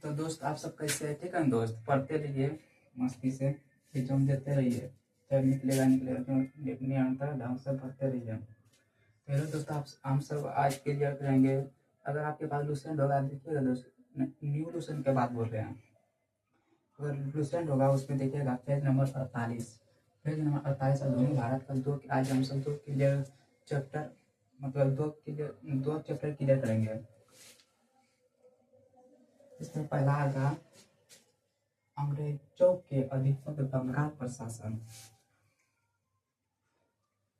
तो दोस्त आप सब कैसे है? ठीक है ना दोस्त, पढ़ते रहिए मस्ती से, एग्जाम देते रहिए, चाहे निकलेगा निकलेगा क्यों नहीं आता, ढंग से पढ़ते रहिए। हेलो दोस्त, आप हम सब आज क्लियर करेंगे। अगर आपके पास लूसेंट होगा देखिएगा दोस्त, न्यू लूसेंट के बात बोल रहे हैं। अगर लूसेंट होगा उसमें देखिएगा पेज नंबर 48, पेज नंबर 48 आधुनिक भारत का दो, आज हम सब दो क्लियर चैप्टर, मतलब दो चैप्टर क्लियर करेंगे। इसमें पहला आएगा अंग्रेजों के अधिपत्य बंगाल पर शासन।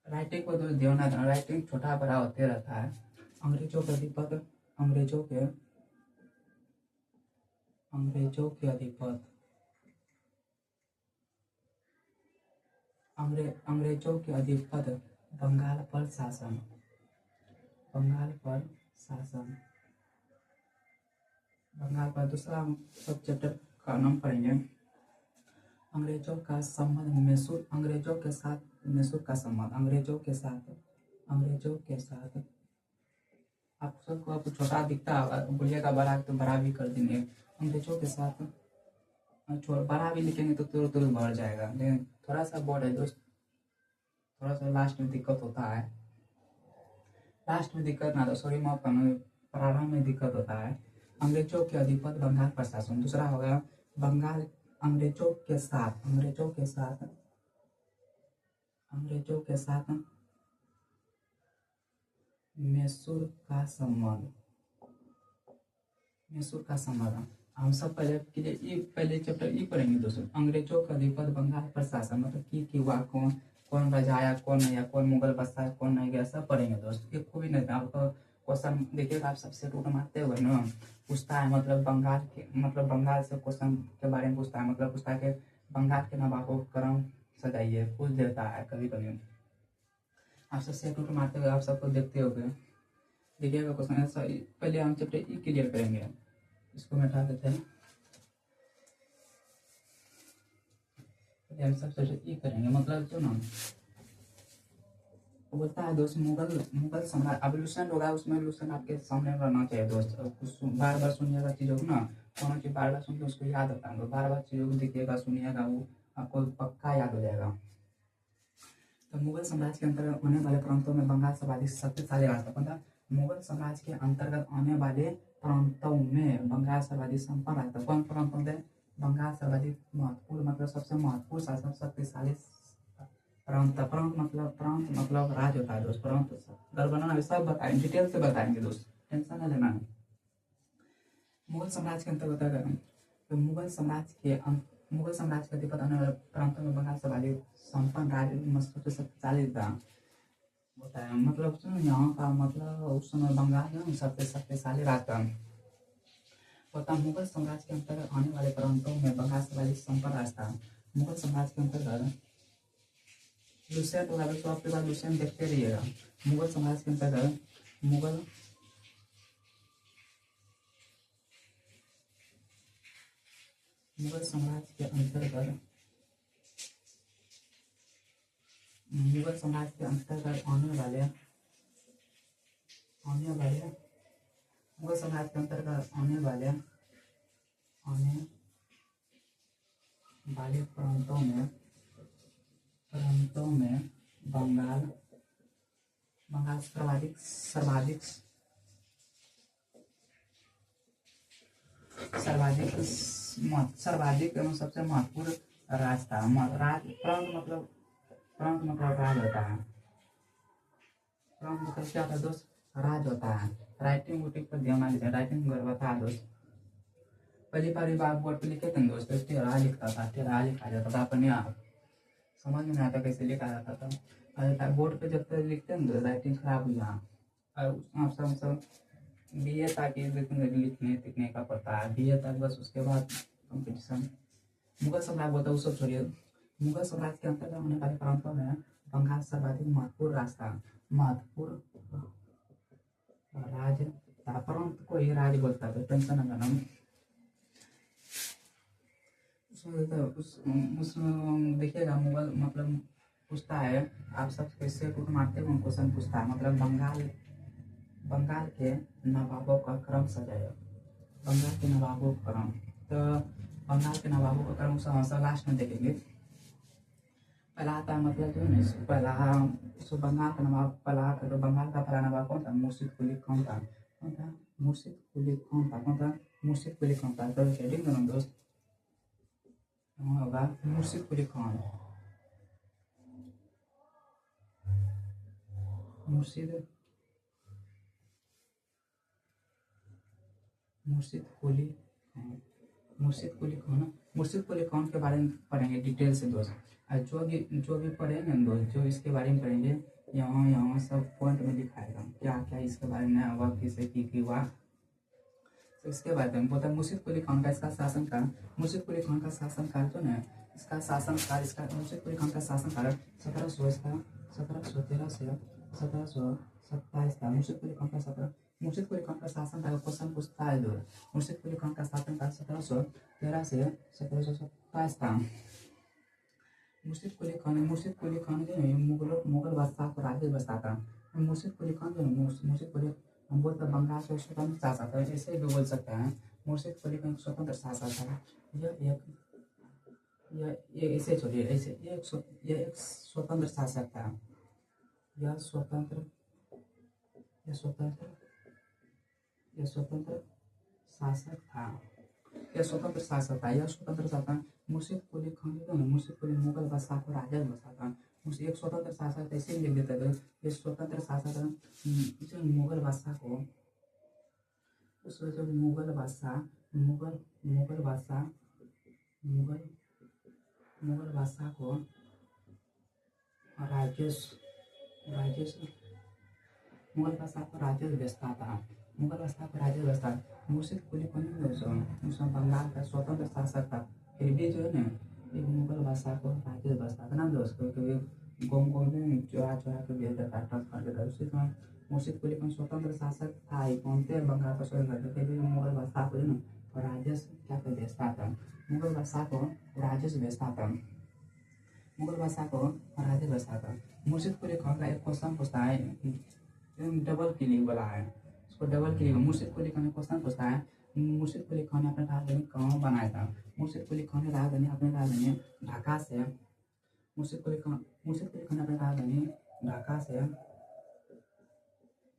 राइटिंग को दोस्त ध्यान देना, राइटिंग छोटा बड़ा होते रहता है। अंग्रेजों के अधिपत्य, अंग्रेजों के अधिपत्य, अंग्रेजों के अधिपत्य बंगाल पर शासन, बंगाल पर शासन, बंगाल पर। दूसरा सब चैप्टर का नाम पढ़ेंगे अंग्रेजों का संबंध मैसूर, अंग्रेजों के साथ मैसूर का संबंध, अंग्रेजों के साथ, अंग्रेजों के साथ। आप सबको आपको छोटा दिखता है, बोलिएगा बड़ा तो बड़ा भी कर देंगे। अंग्रेजों के साथ बड़ा भी लिखेंगे तो तुरंत तुरंत भर जाएगा, लेकिन थोड़ा सा बोर्ड है दोस्त, थोड़ा सा लास्ट में दिक्कत होता है, लास्ट में दिक्कत ना तो सॉरी माफ करना, प्रारंभ में दिक्कत होता है। अंग्रेजों के अधिपत्य बंगाल प्रशासन। दूसरा होगा बंगाल अंग्रेजों के साथ, अंग्रेजों के साथ, अंग्रेजों के साथ मैसूर का संबंध, मैसूर का संबंध। हम सब पहले चैप्टर ई पढ़ेंगे दोस्तों, अंग्रेजों का अधिपत्य बंगाल पर शासन, मतलब की हुआ, कौन कौन राजा आया, कौन नहीं आया, कौन मुगल बादशाह कौन नहीं गया, सब पढ़ेंगे दोस्त। एक को भी नहीं था आपको क्वेश्चन देखिएगा, आप सबसे टूट मारते हुए ना पूछता है, मतलब बंगाल के, मतलब बंगाल से क्वेश्चन के बारे में पूछता है, मतलब पूछता है कि बंगाल के नवाबों को क्रम सजाइए, पूछ देता है कभी कभी। आप सबसे टूट मारते हुए आप सबको देखते हो गए, देखिएगा क्वेश्चन ऐसा। पहले हम चैप्टर ई क्लियर करेंगे, इसको मिटा देते हैं, हम सब चैप्टर ई करेंगे। मतलब जो ना बोलता है दोस्त, मुगल सम्राट, अब लूसेंट होगा उसमें लूसेंट आपके सामने रहना चाहिए दोस्त। बार बार सुनिएगा चीज़ों को ना, कौन चीज़ बार बार सुन के उसको याद होता है, तो बार बार चीज़ों को देखिएगा सुनिएगा, वो आपको पक्का याद हो जाएगा। तो मुगल साम्राज्य के अंतर्गत आने वाले प्रांतों में बंगाल सर्वाधिक शक्तिशाली राष्ट्र, मतलब मुगल साम्राज्य के अंतर्गत आने वाले प्रांतों में बंगाल सर्वाधिक संपन्न राष्ट्र। कौन प्रांतों में? बंगाल सर्वाधिक महत्वपूर्ण, मतलब सबसे महत्वपूर्ण शासन, शक्तिशाली प्रांत। प्रांत मतलब राज्य होता है दोस्त। प्रांत अगर बनाना सब बताएंगे, डिटेल से बताएंगे दोस्त, टेंशन नहीं लेना है। मुगल साम्राज्य के अंतर्गत तो मुगल साम्राज्य के अधिपत्य आने वाले प्रांतों में बंगाल सर्वाधिक संपन्न राज्य, सबसे शक्तिशाली था होता है। मतलब यहाँ का मतलब उस समय बंगाल में सबसे शक्तिशाली राज्य था होता। मुगल साम्राज्य के अंतर्गत आने वाले प्रांतों में बंगाल सर्वाधिक संपन्न राज्य था। मुगल साम्राज्य के अंतर्गत लूसेंट होगा तो आपके पास लूसेंट देखते रहिएगा। मुगल साम्राज्य के अंतर्गत मुगल साम्राज्य के अंतर्गत मुगल साम्राज्य के अंतर्गत आने वाले मुगल साम्राज्य के अंतर्गत आने वाले प्रांतों में बंगाल सर्वाधिक एवं सबसे महत्वपूर्ण राज्य था। प्रांत मतलब राज होता है। प्रांत मतलब क्या होता है दोस्त? राज होता है। राइटिंग वोटिंग पर ध्यान दीजिए, राइटिंग बता दोस्त। पहली बार बात बोर्ड पे लिखे थे दोस्त, टेढ़ा लिखता था, टेढ़ा लिखा जाता था, अपने आप समझ में नहीं आता कैसे लिखा जाता था। अरे बोर्ड पे जब तक लिखते हैं तो राइटिंग खराब हुई। आप सब BA तक लिखने का पता है, BA तक बस, उसके बाद कंपटीशन। मुगल साम्राज्य बोलता है, वो सब छोड़िए। मुगल साम्राज्य के अंतर्गत होने वाले प्रांतों में बंगाल सर्वाधिक महत्वपूर्ण रास्ता, महत्वपूर्ण राज्य था। प्रांत को ही राज्य बोलता है, टेंशन न करना। उसमें देखिएगा मुगल मतलब पूछता है, आप सब कैसे टूट मारते हुए क्वेश्चन पूछता है, मतलब बंगाल के नवाबों का क्रम सजाया, बंगाल के नवाबों का क्रम। तो बंगाल के नवाबों का क्रम उसका लास्ट में देखेंगे। पहला आता है मतलब जो है ना पहला इसको बंगाल का नवाब पहला आता है। तो बंगाल का पहला नवाब कौन था? मुर्शिद कुली खान था। कौन था? मुर्शिद कुली खान था। कौन था? मुर्शिद कुली खान था। तो हेडिंग करो दोस्त, होगा मुर्शिद कुली खान। मुर्शिद मुर्शिद कुली खान। मुर्शिद कुली खान। मुर्शिद कुली खान के बारे में पढ़ेंगे डिटेल से दोस्त। और जो भी पढ़ेंगे ना दोस्त, जो इसके बारे में पढ़ेंगे यहाँ सब पॉइंट में दिखाएगा क्या क्या इसके बारे में हुआ, किसे की हुआ। तो इसके बाद में बोलता है मुर्शिद कुली खान का इसका शासनकाल। मुर्शिद कुली खान का शासनकाल जो है इसका शासनकाल इसका मुर्शिद कुली खान का शासनकाल 1700 इसका 1713 से 1727 था। मुर्शिद कुली खान का मुर्शिद कुली खान का शासनकाल क्वेश्चन पूछता है लोग। मुर्शिद कुली खान का शासनकाल 1713 से 1727 था। मुर्शिद कुली खान जो है मुगल बादशाह को राज्य बसता था। मुर्शिद कुली खान जो है मुर्शिद कुली हम बोलते हैं बंगाल का स्वतंत्र शासक था, ऐसे भी बोल सकते हैं। मुर्शिद कुली खान स्वतंत्र शासक था। ये ऐसे छोड़िए, ऐसे ये एक स्वतंत्र शासक था। यह स्वतंत्र शासक था। यह स्वतंत्र शासक। मुर्शिद कुली खान जो है मुर्शिद कुली मुगल बादशाह को राजा बसा था। एक स्वतंत्र शासक ऐसे लिख देते थे। ये स्वतंत्र शासक जो मुगल बादशाह को उस जो मुगल बादशाह को राजेश बेचता था। मुर्शिद कुली खान उसमें बंगाल का स्वतंत्र शासक था। फिर भी जो है ना एक मुगल बादशाह को राजेश बसता था ना दोस्त, कभी गोम में चुरा के भेज देता टच कर देता। उसी समय मुर्शिद कुली खान स्वतंत्र शासक था। ये कौनते बंगाल का स्वतंत्र थे, फिर भी मुगल बादशाह को जो ना राजेश क्या कर बेचता था। मुगल बादशाह को राजेश बेचता था। मुर्शिद कुली खान का एक क्वेश्चन पूछता है, डबल क्लिक वाला है, इसको डबल क्लिक। मुर्शिद कुली खान क्वेश्चन पूछता है, मुर्शिद कुली खान ने अपनी राजधानी कहाँ बनाया था? मुर्शिद कुली खान ने अपनी राजधानी ढाका से मुर्शिद कुली खान ने अपनी राजधानी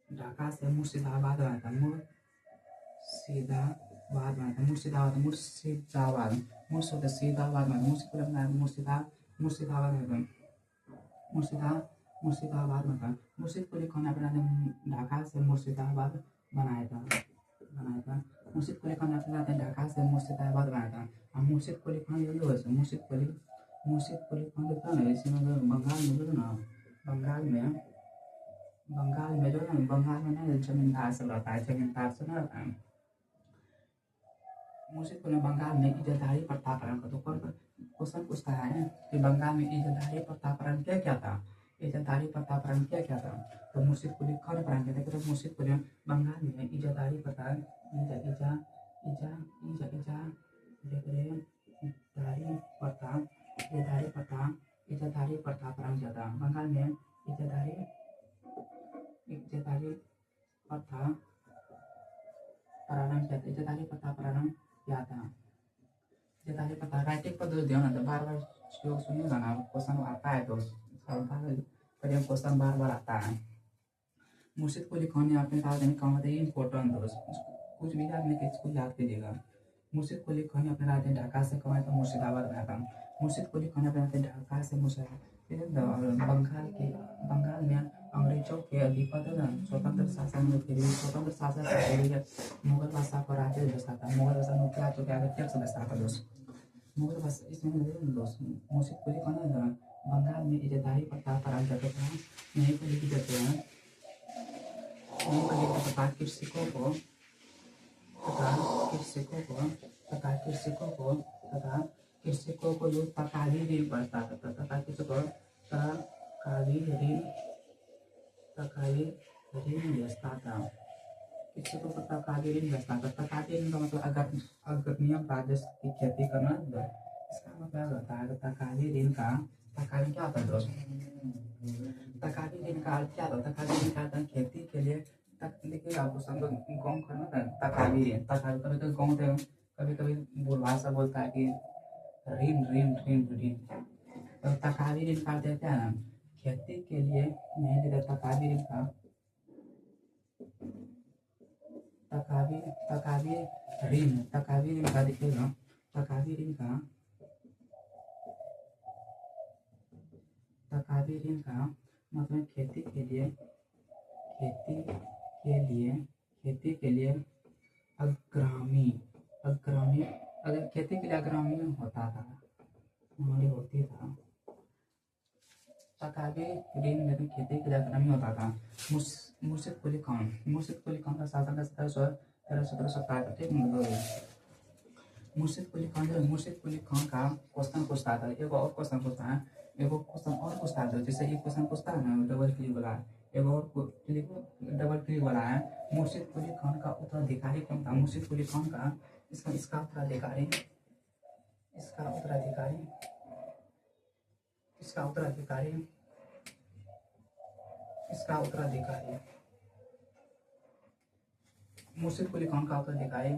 ढाका से मुर्शिदाबाद बनाया था। मुर्शिद कुली खान ने अपना ढाका से मुर्शिदाबाद बनाया था। मुर्शिद कुली खान ने अपना ढाका से मुर्शिदाबाद बनाया था। मुर्शिद कुली खान जो है मुर्शिद कुली खान जो था ना इसमें बंगाल में जो है ना बंगाल में जमींदार सब रहता है, जमींदार से ना रहता है। मुर्शिद कुली बंगाल में इजाधारी प्रथा पालन करता। तो कौन क्वेश्चन पूछता है कि बंगाल में इजाधारी प्रथा पालन क्या था? इजाधारी प्रथा पालन क्या था? तो मुर्शिद कुली खान पालन करते थे। तो मुर्शिद कुली बंगाल में इजाधारी प्रथा पालन किया था। बंगाल में इजाधारी प्रथा प्रारंभ किया था। इजाधारी प्रथा राइटिंग पर दोस्त ध्यान, बार लोग सुनिएगा ना, क्वेश्चन आता है दोस्त, क्वेश्चन बार आता है। मुर्शिद कुली खान ने अपने राजधानी कहाँ बताइए, इम्पोर्टेंट दोस्त, कुछ भी याद नहीं कि इसको याद कीजिएगा। मुर्शिद कुली खान ने अपने राजधानी ढाका से कमाया था, मुर्शिदाबाद बनाया था। मुर्शिद कुली खान ने अपने राजधानी ढाका से बंगाल में अंग्रेजों के अधिपति स्वतंत्र शासन में फिर स्वतंत्र शासन मुगल बादशाह को राज्य बसता था। मुगल बादशाह मुख्य तो क्या टैक्स बसता था दोस्त। मुगल बादशाह इसमें दोस्त मुर्शिद कुली खान ने बंगाल में इजाधारी प्रथा पालन करते थे। यहीं पर लिख देते हैं, कृषकों को जो तकाली ऋण बचता था, तकाली ऋण बेचता था। कृषकों को तकाली ऋण बेचता था। तकाली ऋण का मतलब अगर नियम राजस्व की खेती करना, इसका मतलब होता है तकाली ऋण का तकाली क्या होता है दोस्त? तकाली ऋण का अर्थ क्या होता है? तकाली ऋण का खेती के लिए देखिएगा आपको समझो गाँव का ना तकाबीर है, तकाबीर कभी कभी गाँव थे, कभी कभी भाषा बोलता है कि ऋण ऋण ऋण ऋण, तो तकाबीर इनका देते हैं ना खेती के लिए नहीं देते तकाबीर इनका, तकाबीर तकाबीर ऋण, तकाबीर इनका देखिएगा, तकाबीर इनका, तकाबीर इनका मतलब खेती के लिए, खेती के लिए, खेती के लिए अग्रामी, अग्रामी, अगर खेती के लिए अग्रामी होता था, हमारी होती था तकाबीर ऋण में खेती के लिए अग्रामी होता था। मुर्शिद कुली खान, मुर्शिद कुली खान का शासन का 1713 ठीक मतलब मुर्शिद कुली खान जो मुर्शिद कुली खान का क्वेश्चन पूछता था, एक और क्वेश्चन पूछता है, एक क्वेश्चन और पूछता था, जैसे एक क्वेश्चन पूछता है ना डबल क्लिक वाला, एक और क्लिक डबल क्लिक वाला है, मुर्शिद कुली खान का उत्तराधिकारी कौन था, मुर्शिद कुली खान का इसका उत्तराधिकारी, इसका उत्तराधिकारी, इसका उत्तराधिकारी, इसका उत्तराधिकारी, मुर्शिद कुली खान का उत्तराधिकारी,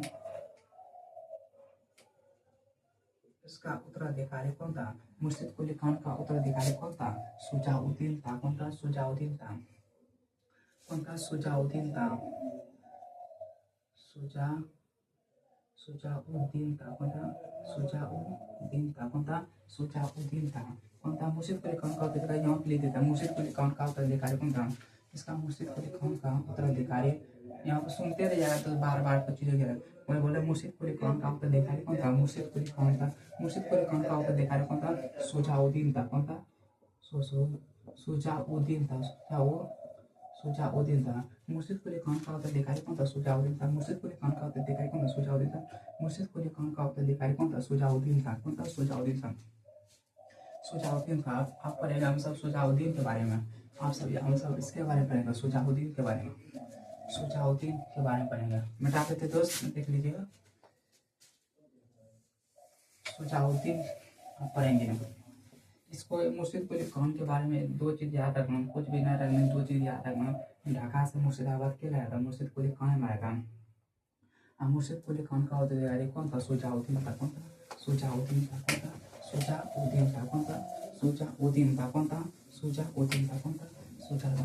इसका उत्तराधिकारी कौन था, मुर्शिद कुली खान का उत्तराधिकारी कौन था, सुजाउद्दीन था, कौन था, सुजाउद्दीन था, कौन था, सुजाउद्दीन था, सुजाउद्दीन था, कौन था, सुजाउद्दीन था, कौन था, सुजाउद्दीन था, कौन था, मुर्शिद कुली खान का उत्तराधिकारी, यहाँ पे लिख देता है मुर्शिद कुली खान का उत्तराधिकारी कौन था, इसका मुर्शिद कुली खान का उत्तराधिकारी, यहाँ पर सुनते रह जाएगा तो बार बार कुछ चीज़ हो, मैं बोले मुर्शिद कुली खान का उत्तराधिकारी कौन था, मुर्शिद कुली खान का, मुर्शिद कुली खान का उत्तराधिकारी कौन था, सुजाउद्दीन था, कौन था, सुजाउद्दीन था, सुजाउद्दीन था, मुर्शिद कुली खान का उत्तराधिकारी कौन था, सुजाउद्दीन था, मुर्शिद कुली खान का उत्तराधिकारी कौन था, सुजाउद्दीन था, मुर्शिद कुली खान का उत्तराधिकारी कौन था, सुजाउद्दीन था, कौन था, सुजाउद्दीन था, सुजाउद्दीन था। आप पढ़ेगा हम सब सुजाउद्दीन के बारे में, आप सब हम सब इसके बारे में पढ़ेंगे, सुजाउद्दीन के बारे में, सुजाउद्दीन के बारे में पढ़ेंगे, मिटा देते दोस्त देख लीजिएगा, सुजाउद्दीन आप पढ़ेंगे। इसको मुर्शिद कुली खान के बारे में दो चीज़ याद रखना, कुछ भी नहीं रखना, दो चीज़ याद रखना, ढाका से मुर्शिदाबाद के लाया था, मुर्शिद कुली खान मारा था, मुर्शिद कुली खान का उत्तराधिकारी कौन था, सुजाउद्दीन था, कौन था, सुजाउद्दीन था, कौन था, सुजाउद्दीन था, कौन था, सुजाउद्दीन था, कौन था, सुजाउद्दीन था, कौन था,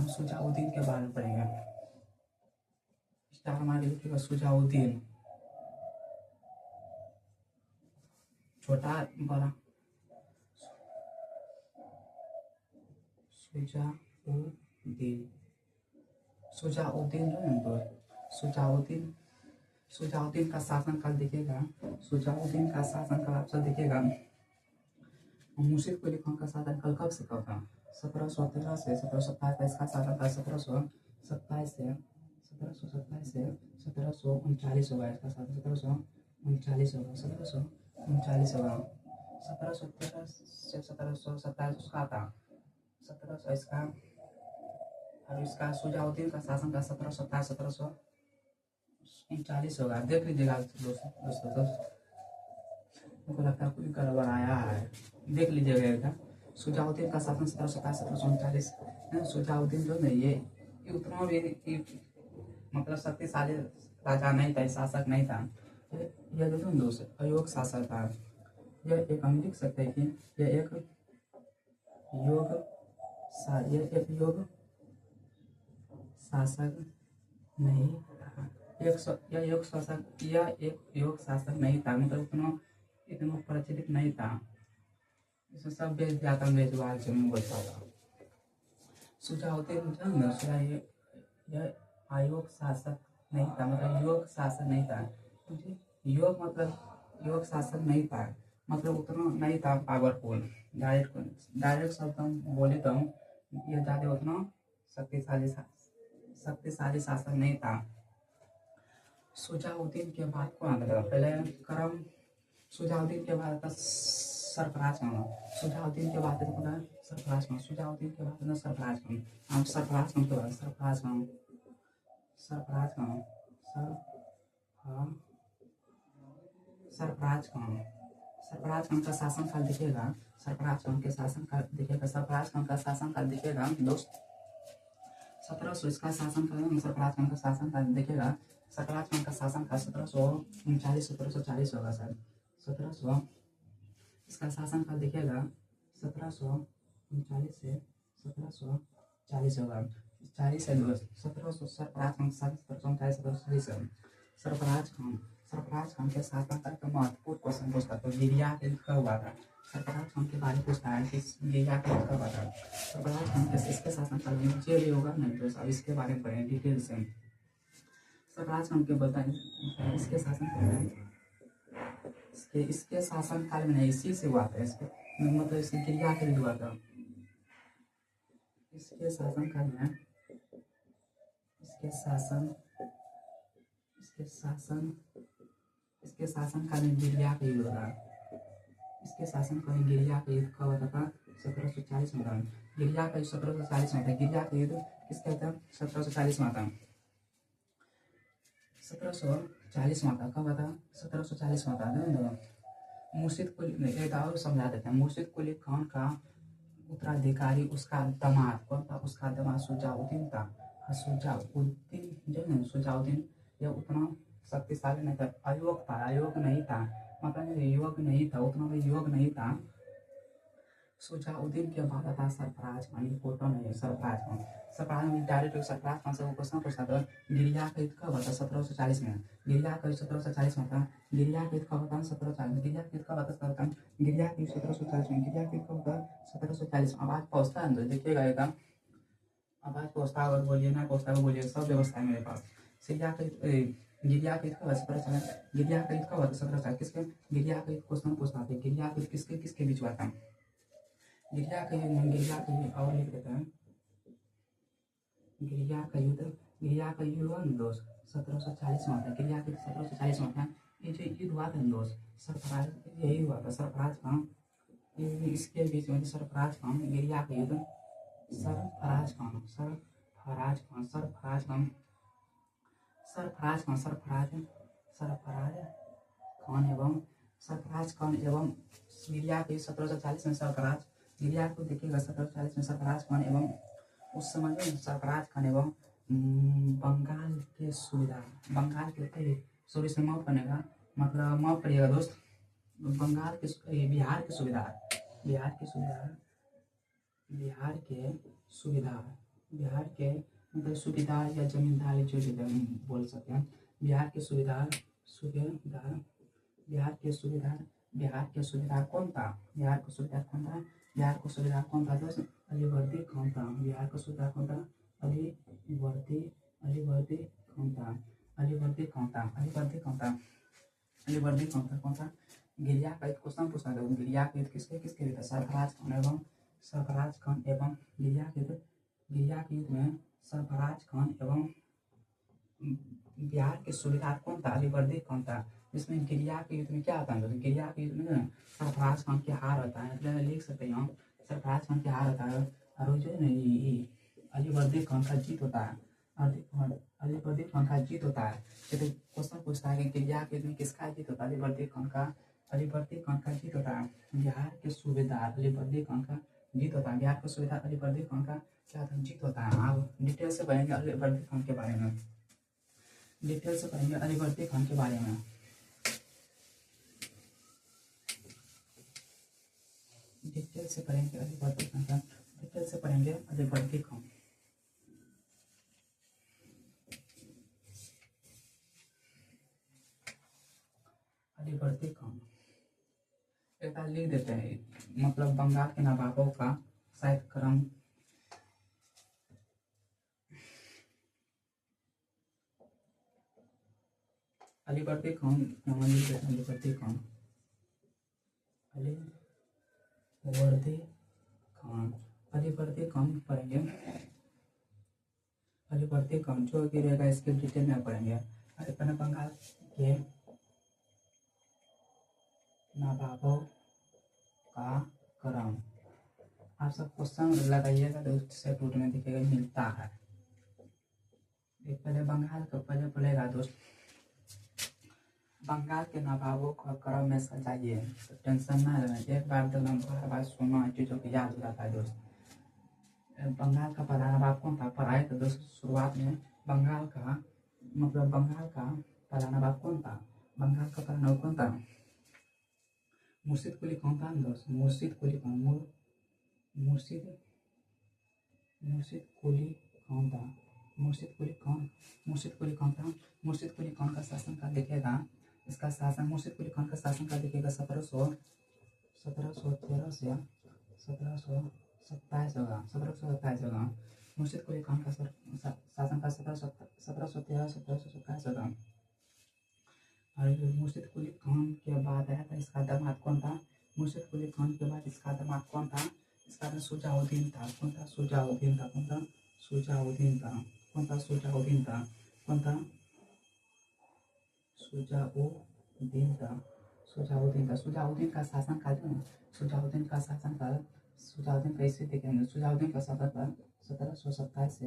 सुजाउद्दीन के बारे में पढ़ेंगे, स्टार मार लिखिएगा सुजाउद्दीन, छोटा बड़ा, सुजाउद्दीन, सुजाउद्दीन जो है तो सुजाउद्दीन, सुजाउद्दीन का शासनकाल देखिएगा, सुजाउद्दीन का शासनकाल आप सब देखिएगा, मुर्शिद कुली खान का शासनकाल कब से कब था, 1713 से 1727 का इसका शासनकाल, 1727 से 1739 होगा इसका शासन, 1739 होगा, 1739 होगा, 1713 से 1727 उसका था, 1700 इसका, और इसका सुजाउद्दीन का शासन का 1727 1739 होगा, देख लीजिएगा दोस्तों, मुझको लगता है कोई गड़बड़ आया है, देख लीजिएगा, सुजाउद्दीन का शासन 1727 1739, सुजाउद्दीन जो है ये उतना भी मतलब शक्तिशाली राजा नहीं था, शासक नहीं था, यह जो दोस्त अयोग शासक था, यह एक हम लिख सकते हैं कि यह एक योग शासक नहीं था, यह एक योग शासक नहीं था, मतलब इतना प्रचलित नहीं था, इसे सब बेच दिया था मेजबान से मैं बोलता था, सुजाउद्दीन जो यह आयोग शासक नहीं था, मतलब योग शासक नहीं था, योग मतलब योग शासक नहीं था, मतलब उतना नहीं था पावरफुल, डायरेक्ट शब्द हम बोले तो यह ज़्यादा उतना शक्तिशाली शासक नहीं था। सुजाउद्दीन के बाद कौन आता था, पहले करम, सुजाउद्दीन के बाद आता सरफराज खान, सुजाउद्दीन के बाद आता सरफराज खान, सुजाउद्दीन के बाद आता सरफराज खान, हम सरफराज खान के बाद सरफराज खान, सरफराज खान, सरफराज खान, सरफराज खान का शासनकाल दिखेगा, सरफराज खान के शासनकाल दिखेगा, सरफराज खान का शासनकाल दिखेगा दोस्त, 1700 इसका शासन काल, सरफराज खान का शासन काल देखिएगा, सरफराज खान का शासन काल 1739 1740 होगा सर। 1700 इसका शासन काल देखिएगा 1739 से 1740 होगा। 40 है दोस्त, 1700 सरफराज खान 1739 1740 सरफराज खान के शासन काल का महत्वपूर्ण क्वेश्चन पूछता है। तो गिरिया के युद्ध कब हुआ था? सरफराज खान के बारे में पूछता है कि गिरिया के युद्ध कब हुआ था? सरफराज खान के इसके शासन काल में जो भी होगा नहीं दोस्त, अब इसके बारे में पढ़ें डिटेल से। सरफराज खान के बताएं इसके शासन काल में, इसके शासन काल में नहीं, इसी से हुआ था। इसके मतलब इसके गिरिया के युद्ध हुआ था। इसके शासन काल में इसके शासन काल में गिरिया का युद्ध था। इसके शासन काल में गिरिया का युद्ध कब होता था? 1740 में था। गिरिया का युद्ध 1740 में था। गिरिया का युद्ध किसका था? 1740 में था। 1740 में था। कब था? 1740 में था। मुर्शिद कुली, एक और समझा देते हैं। मुर्शिद कुली खान का उत्तराधिकारी उसका दामाद कौन था? उसका दामाद शुजाउद्दीन था। शुजाउद्दीन जो है, शुजाउद्दीन ये उतना शक्तिशाली नहीं था, अयोग था, अयोग नहीं था, मतलब युवक नहीं था, उतना भी युवक नहीं था। शुजाउद्दीन के बाद था सरफराज खान। ये फोटो नहीं है, सरफराज खान। सरफराज में डायरेक्ट सरफराज खान से वो क्वेश्चन पूछता था गिरिया का युद्ध कब था? 1740 में। गिरिया का युद्ध 1740 में था। गिरिया का युद्ध कब था? 1740 में। गिरिया का युद्ध कब था? गिरिया का युद्ध 1740 में। गिरिया का युद्ध कब था? 1740 में। आवाज पहुंचता है अंदर, देखिएगा एकदम आवाज पहुंचता है, बोलिए ना पहुंचता है बोलिए, सब व्यवस्था है मेरे पास। गिरिया के युद्ध कब 1740? गिरिया का युद्ध कब था? 1740 किसके? गिरिया का युद्ध क्वेश्चन पूछता था। गिरिया का युद्ध किसके किसके बीच हुआ था? गिरिया का युद्ध और लिख देते हैं। गिरिया का युद्ध हुआ ना दोस्त 1740 में था। गिरिया का युद्ध 1740 में था। ये जो युद्ध हुआ था ना दोस्त, सरफराज यही हुआ था। सरफराज खान इसके बीच में सरफराज खान, गिरिया का युद्ध सरफराज खान एवं गिरिया के 1740 में सरफराज, गिरिया को देखिएगा 1740 में सरफराज खान एवं उस समय में सरफराज खान एवं बंगाल के सूबेदार, बंगाल के सॉरी से माफ करनेगा, मतलब माफ करिएगा दोस्त, बंगाल के बिहार के सूबेदार मतलब सूबेदार या जमींदार जो बोल सकते हैं। बिहार के सूबेदार कौन था? बिहार का सूबेदार कौन था दोस्त? अलीवर्दी खान था। बिहार का सूबेदार कौन था? अलीवर्दी कौन था? गिरिया का एक क्वेश्चन पूछा था। गिरिया के किसके किसके लिए था? सरफराज खान एवं गिरिया के युद्ध में सरफराज खान एवं बिहार के सूबेदार कौन था? अलीवर्दी कौन था? जिसमें गिरिया के युद्ध में क्या होता है? गिरिया के युद्ध में सरफराज खान की हार होता है, मतलब लिख सकते हैं हम सरफराज खान की हार होता है और जो है अलीवर्दी खान का जीत होता है। अलीवर्दी खान का जीत होता है। तो क्वेश्चन पूछता है कि गिरिया के युद्ध में किसका जीत होता है? अलीवर्दी खान का जीत होता है। बिहार के सूबेदार अलीवर्दी खान का जीत होता है। बिहार के सूबेदार अलीवर्दी खान का क्या था? जीत होता है। आप डिटेल से पढ़ेंगे अलीवर्दी खान के बारे में, डिटेल से पढ़ेंगे अलीवर्दी खान के बारे में। डिटेल से पढ़ेंगे अलीवर्दी खान का, डिटेल से पढ़ेंगे अलीवर्दी खान। अलीवर्दी खान एक बार लिख देते हैं, मतलब बंगाल के नवाबों का शायद क्रम। अलीवर्दी खान लिख देते हैं। अलीवर्दी खान पढ़ेंगे। अलीवर्दी खान जो कि रहेगा इसके डिटेल में पढ़ेंगे। पहले बंगाल के नवाबों का क्रम। आप सब क्वेश्चन लगाइएगा तो उससे टूट में दिखेगा मिलता है। पहले बंगाल का पहले बोलेगा दोस्त, बंगाल के नवाबों का क्रम में सजाइए, तो टेंशन ना लेना, एक बार तो बार बार सुना चीज़ों को याद हो जाता है दोस्त। बंगाल का पहला नवाब कौन था? पढ़ाए तो दोस्त शुरुआत में बंगाल का मतलब बंगाल का पहला नवाब कौन था? बंगाल का पहला नवाब कौन था? मुर्शिद कुली कौन था दोस्त? मुर्शिद कुली कौन? मुर्शिद मुर्शिद कुली कौन था? मुर्शिद कुली कौन था? मुर्शिद कुली कौन का शासन काल दिखेगा? इसका शासन मुर्शिद कुली कौन का शासन काल दिखेगा 1713 से 1727 होगा। 1727 होगा। मुर्शिद कुली खान का शासन काल 1713 1727 होगा। और मुर्शिद कुली खान के बाद आया था इसका दामाद कौन था? मुर्शिद कुली खान के बाद इसका दामाद कौन था? इसका नाम शुजाउद्दीन था। कौन था? शुजाउद्दीन था। कौन था? शुजाउद्दीन था। कौन था? शुजाउद्दीन था। कौन था? शुजाउद्दीन था। शुजाउद्दीन था। शुजाउद्दीन का शासन काल जो है ना, शुजाउद्दीन का शासन काल शुजाउद्दीन का इसे देखेंगे। शुजाउद्दीन का शासन काल 1727 से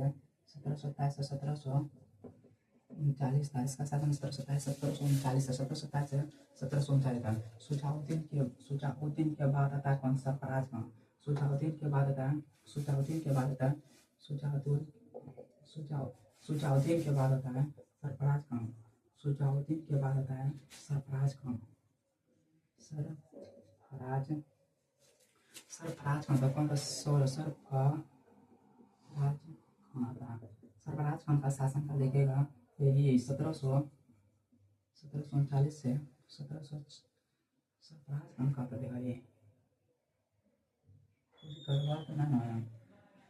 1739 था। इसका शासन 1739 से 1739 था। शुजाउद्दीन के बाद आता है कौन? सरफराज खान। शुजाउद्दीन के बाद आता है शुजाउद्दीन के बाद आता है शुजाउद्दीन शुजाउद्दीन के बाद आता है सरफराज खान। शुजाउद्दीन के बाद आता है सरफराज खान। सरफराज खान था। कौन था? सरफराज खान का शासन काल देखेगा यही 1739 से 1700 सरफराज खान का देगा ये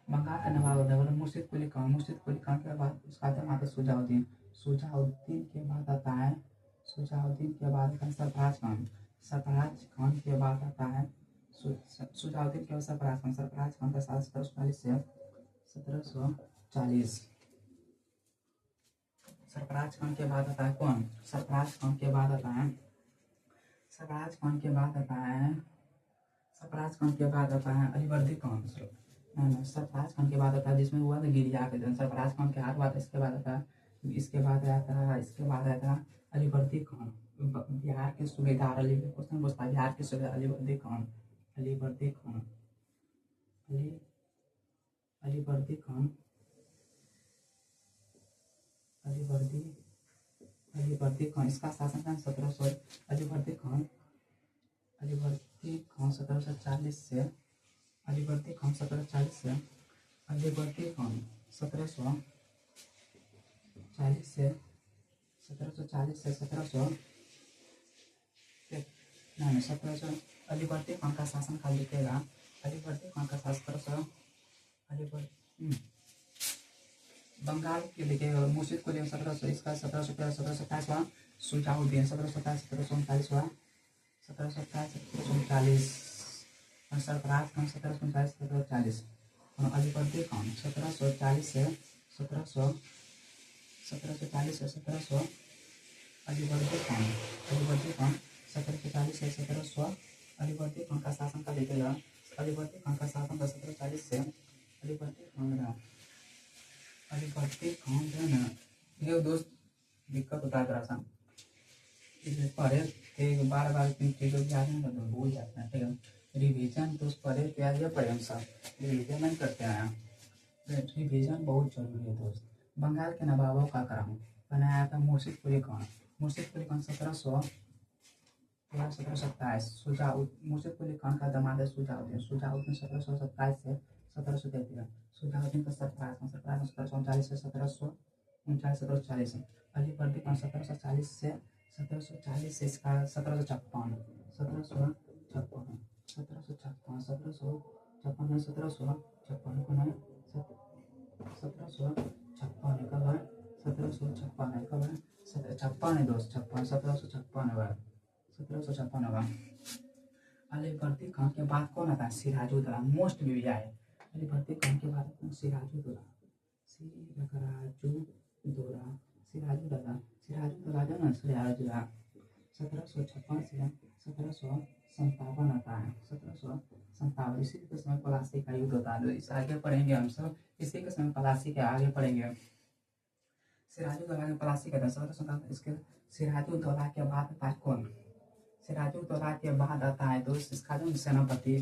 बंगाल का नवाब मुर्शिद कुली खान। मुर्शिद कुली खान के बाद उसका दामाद आता है शुजाउद्दीन। शुजाउद्दीन के बाद आता है सरफराज खान। सरफराज खान के बाद आता है शुजाउद्दीन के बाद सरफराज खान। सरफराज खान का साल 1740 से 1740। सरफराज खान के बाद आता है कौन? सरफराज खान के बाद आता है सरफराज खान के बाद आता है अलीवर्दी खान। नहीं, सरफराज खान के बाद आता है जिसमें हुआ था गिरिया के दिन। सरफराज खान के हाथ बात इसके बाद आता है अलीवर्दी खान। बिहार के सूबेदार क्वेश्चन पूछता है बिहार के सूबेदार अलीवर्दी खान। अलीवर्दी खान अलीवर्दी खान अलीवर्दी खान इसका शासन काल 1700 अलीवर्दी खान 1740 से अलीवर्दी खान 1740 से 1700 नहीं 1700 अलीवर्दी खान का शासन काल दिखेगा। अलीवर्दी खान का शासन बंगाल के लिखेगा। मुर्शिद कुली 1700 इसका 1727 हुआ। शुजाउद्दीन 1727 1739 हुआ। 1727 1739 और सरफराज खान 1739 1740 और अलीवर्दी खान 1740 से 1700 अलीवर्दी खान 1740 से 1700 अलीवर्दी खान का शासन का देखेगा। अलीवर्दी खान का शासन का 1740 से अलीवर्दी खान जो है ना ये दोस्त दिक्कत होता है थोड़ा सा पढ़े थे बार बार चीज़ों की याद नहीं करते भूल जाते हैं। ठीक है रिवीजन तो पढ़े प्यार या पढ़े हम सब रिवीजन नहीं करते हैं। रिवीजन बहुत जरूरी है दोस्त। बंगाल के नवाबों का क्रम बनाया था मुर्शिद कुली खान। मुर्शिद कुली खान 1727 मुर्शिद कुली खान का दामाद है शुजाउद्दीन। शुजाउद्दीन 1727 से 1733 शुजाउद्दीन का सरफराज खान 1739 से 1739 अलीवर्दी खान 1740 से 1740 से इसका 1756 1756 है दोस्त 1756 होगा। अलीवर्दी खान के बाद कौन आता है? सिराजुद्दौला मोस्ट भी है। अलीवर्दी खान के बाद सिराजुद्दौला जो ना सिराजुद्दौला 1756 से 1757 आता है। 1757 इसी के समय पलासी का युद्ध होता है। इस आगे पढ़ेंगे हम सब इसी के समय पलासी के आगे पढ़ेंगे। सिराजुद्दौला के पलासी का 1757 इसके सिराजुद्दौला के बाद आता है कौन? सिराजुद्दौला के बाद आता है दोस्त इसका जो सेनापति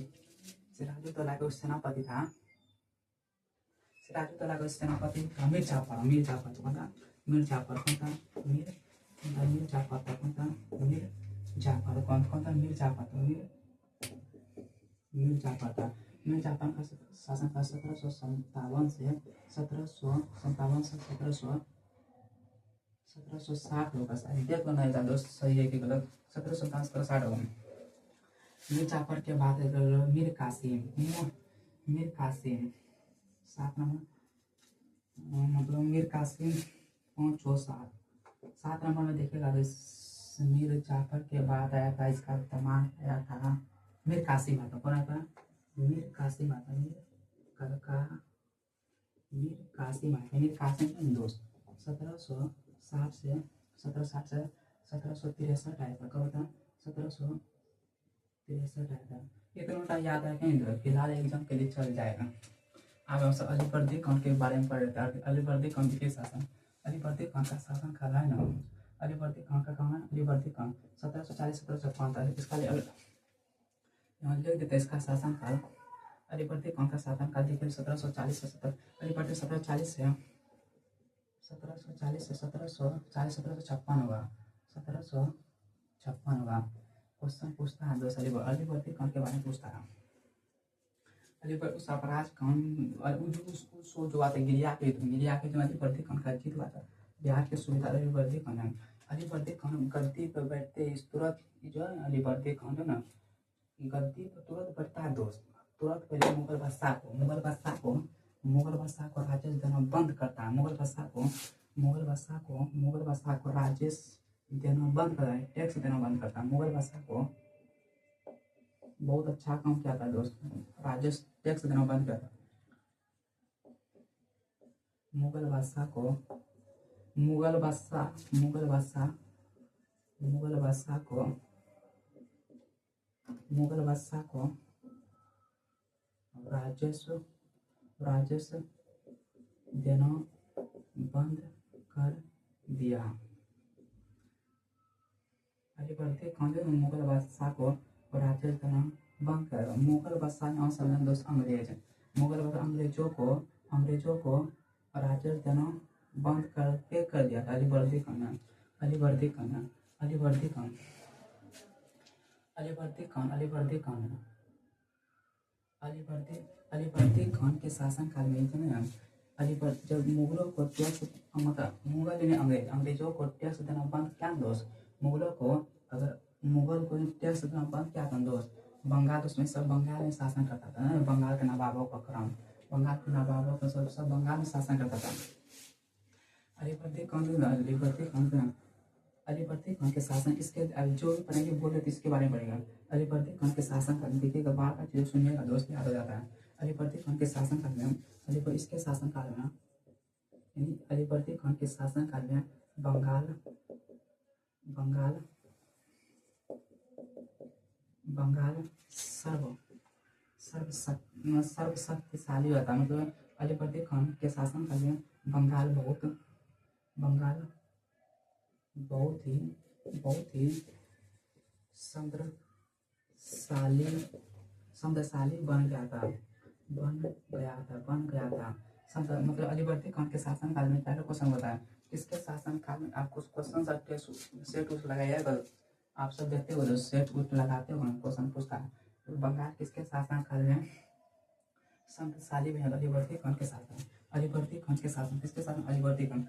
सिराजुद्दौला के सेनापति था सिराजुद्दौला को सेनापति मीर जाफर कौन था मीर जाफर कौन था मीर जाफर कौन था मीर जाफर कौन था मीर जाफर मीर जाफर था मीर जाफर का शासनकाल 1757 से 1760 होगा शायद देख लो नहीं था दोस्त सही है कि गलत 1757 होगा। मीर जाफर के बाद मीर कासिम 7 नंबर मतलब मीर कासिम 5 नंबर में देखिएगा तो मीर जाफर के बाद आया था इसका तमाम आया था मीर कासिम आता कौन आता मीर कासिम आता मीर कासिम दोस्त 1760 से 1763 आया था कब था 1763 आया था। इतना याद है कहीं फिलहाल एग्जाम के लिए चल जाएगा। अब हम सब अलीवर्दी खान के बारे में पढ़ रहे थे। अलीवर्दी खान के शासन अलीवर्दी खान का शासन काल है ना अलीवर्दी खान का कहाँ है अलीवर्दी खान 1740-1755 इसका यहाँ लिख देते इसका शासन काल अलीवर्दी खान का शासन काल देखिए 1740 से 1740 से 1756 होगा 1756 होगा। क्वेश्चन पूछता है दोस्त अलीवर्दी खान के बारे में पूछता है अलीवर उस अपराध खान उसको जो आते गिरिया के जो अलीवर्दी खान का जीत हुआ था बिहार के सुविधा अलीवर्दी खान है। अलीवर्दी खान गद्दी पर बैठते इस तुरंत जो है अलीवर्दी खान है ना गद्दी पर तुरंत बैठता है दोस्त तुरंत पहले मुगल बादशाह को राजेश देना बंद करता है मुगल बादशाह को राजेश देना बंद करता है टैक्स देना बंद करता है। मुगल बादशाह को बहुत अच्छा काम किया था दोस्त राजेश टैक्स देना बंद किया था। मुगल बादशाह को राजेश देना बंद कर दिया। अलीवर्दी खान ने मुगल बादशाह को राजेश देना बंद कर मुगल बादशाह यहाँ समझ दोस्त अंग्रेज मुगल अंग्रेजों को राजेश देना बंद करके कर दिया था अलीवर्दी खान के शासन काल में जब मुगलों को टैक्स मतलब मुगल ने अंग्रेजों को टैक्स देना बंद किया दोस्त मुगल को टैक्स देना बंद किया था दोस्त बंगाल उसमें सब बंगाल में शासन करता था ना बंगाल के नवाबों का क्रम बंगाल के नवाबों का सब बंगाल में शासन करता था। अलीवर्दी खान के शासन इसके जो भी पढ़ेंगे बोले तो इसके बारे में पढ़ेगा। अलीवर्दी खान के शासन काल में देखिएगा बार बार चीज़ सुनिएगा दोस्त याद हो जाता है। अलीवर्दी खान के शासन काल में इसके शासन काल में यानी अलीवर्दी खान के शासन काल में बंगाल सर्वशक्तिशाली होता मतलब अलीवर्दी खान के शासन काल में बंगाल बहुत ही समृद्धशाली बन गया था मतलब अलीवर्दी खान के शासन काल में पहले क्वेश्चन बताया इसके शासन काल में आपको क्वेश्चन सेट उठ लगाइएगा आप सब देखते हो सेट उठ लगाते हो क्वेश्चन पूछता है तो बंगाल किसके शासन काल में समृद्धशाली में अलीवर्दी खान के शासन किसके शासन अलीवर्दी खान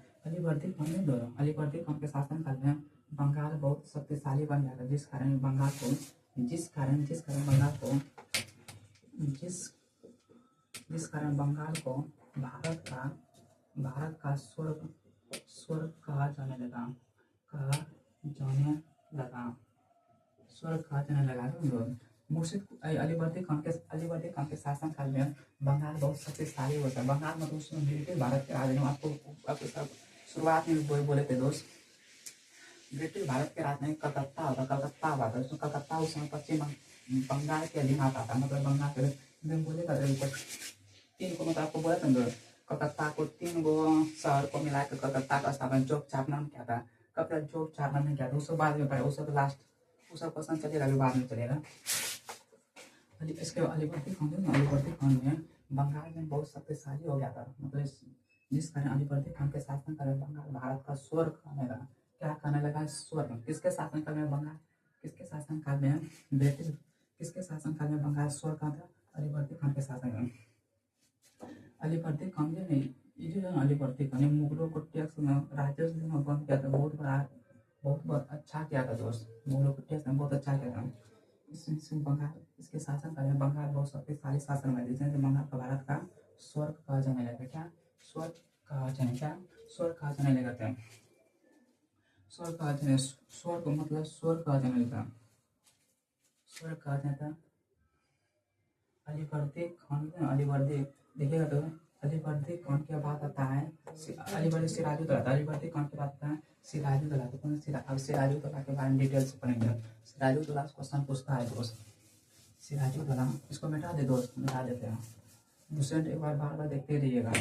में दोनों अलीवर्दी खान के शासन काल में बंगाल बहुत शक्तिशाली बन गया था जिस कारण बंगाल को भारत का स्वर्ग कहा जाने लगा मुर्शिद अलीवर्दी खान के शासन काल में बंगाल बहुत शक्तिशाली होता है। बंगाल मतलब उसमें ब्रिटिश भारत के राज आपको सब शुरुआत में बोले थे दोस्त ब्रिटिश भारत के राजधानी कलकत्ता हुआ था उसमें कलकत्ता उस समय पश्चिम बंगाल के अधीन आता था मतलब बंगाल के बोलेगा 3 को मतलब आपको बोला था कलकत्ता को 3 गो शहर को मिलाकर कलकत्ता का स्थापना जोग चापना किया था कब तक जोग चापना नहीं किया था उसको बाद में पढ़ा उसको लास्ट उसका क्वेश्चन चलेगा अभी बाद में चलेगा। इसके अलीवर्दी खान में बंगाल में बहुत शक्तिशाली हो गया था, मतलब जिस कारण अलीवर्दी खान के शासनकाल में बंगाल भारत का स्वर्ग कहने लगा। क्या कहने लगा? स्वर्ग। किसके शासनकाल में बंगाल, किसके शासनकाल में ब्रिटिश, किसके शासनकाल में बंगाल स्वर्ग का था? अलीवर्दी खान के शासन में। अलीवर्दी खान जो नहीं, ये जो है अलीवर्दी खान ने मुगलों को टैक्स में राजस्व में बंद किया था, बहुत बड़ा अच्छा किया था दोस्त, मुगलों को टैक्स में बहुत अच्छा किया था। इसमें बंगाल, इसके शासनकाल में बंगाल बहुत शक्तिशाली शासन में, जिसने बंगाल को भारत का स्वर्ग कहा जाने लगा। क्या स्वर्ग कहा जाने, क्या स्वर्ग कहा जाने लगा था, स्वर्ग कहा जाने, स्वर्ग मतलब स्वर्ग कहा जाने लगा, स्वर्ग कहा जाता। अलीवर्दी खान, अलीवर्दी देखिएगा तो अलीवर्दी खान के बाद आता है अलीवर्दी सिराजुद्दौला, अलीवर्दी खान के बाद आता है सिराजुद्दौला। तो कौन अब सिराजुद्दौला के बारे में डिटेल से पढ़ेंगे। सिराजुद्दौला क्वेश्चन पूछता है दोस्त, सिराजुद्दौला, इसको मिटा दे दोस्त, मिटा देते हैं, दूसरे एक बार बार बार देखते रहिएगा।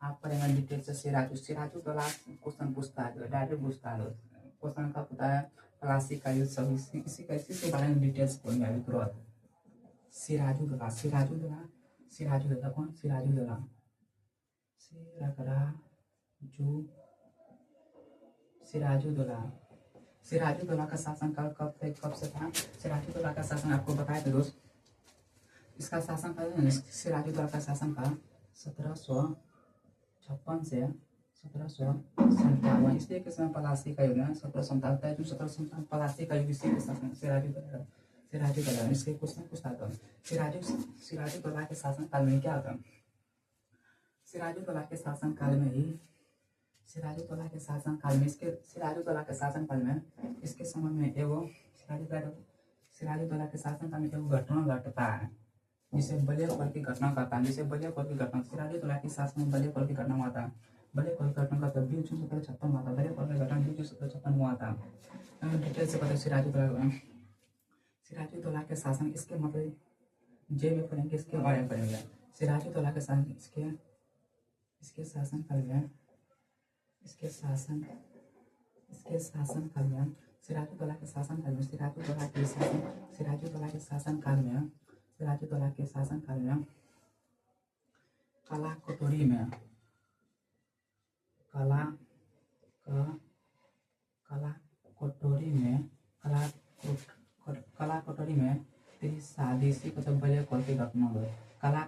आप पढ़ेंगे डिटेल से। सिराजुद्दौला क्वेश्चन पूछता है, डायरेक्ट पूछता है क्वेश्चन का, पता है प्लासी का यूज सभी इसी के बारे में डिटेल्स पढ़ेंगे अभी तुरंत। सिराजुद्दौला, सिराजुद्दौला, सिराजुद्दौला कौन? सिराजुद्दौला, सिराजुद्दौला, सिराजुद्दौला का शासनकाल कब से था? सिराजुद्दौला का शासन आपको बताए थे दोस्त, इसका शासनकाल, सिराजुद्दौला का शासनकाल 1756 से 1757, इसलिए के समय पलासी का युग है, 1757 पलासी का युग, इसी के शासन सिराजुद्दौला, सिराजुद्दौला। इसके क्वेश्चन पूछता था सिराजुद्दौला के शासनकाल में क्या था? सिराजुद्दौला के शासनकाल में ही, सिराजुद्दौला के शासनकाल में, इसके सिराजुद्दौला के शासनकाल में, इसके समय में एगो सिराजुद्दौला के शासनकाल में एगो घटना घटता है, जिसे बलिया की घटना कहता है, जिसे बलिया की घटना, सिराजुद्दौला के शासन में बलिया की घटना हुआ था। बलिया की घटना का 20 जून 1756 हुआ था, बलिया की घटना 20 जून 1756 हुआ था। डिटेल से पता सिराजुद्दौला के शासन, इसके मतलब जे भी पढ़ेंगे इसके बारे में पढ़ेंगे। सिराजुद्दौला के शासन, इसके शासन काल में, इसके शासन काल में, सिराजुद्दौला के शासन काल में, सिराजुद्दौला के शासन काल में, सिराजुद्दौला के शासन काल में कला कटोरी में, कला कटोरी में त्रिशादीशी को जब बलिया खोल के घटना हुई, कला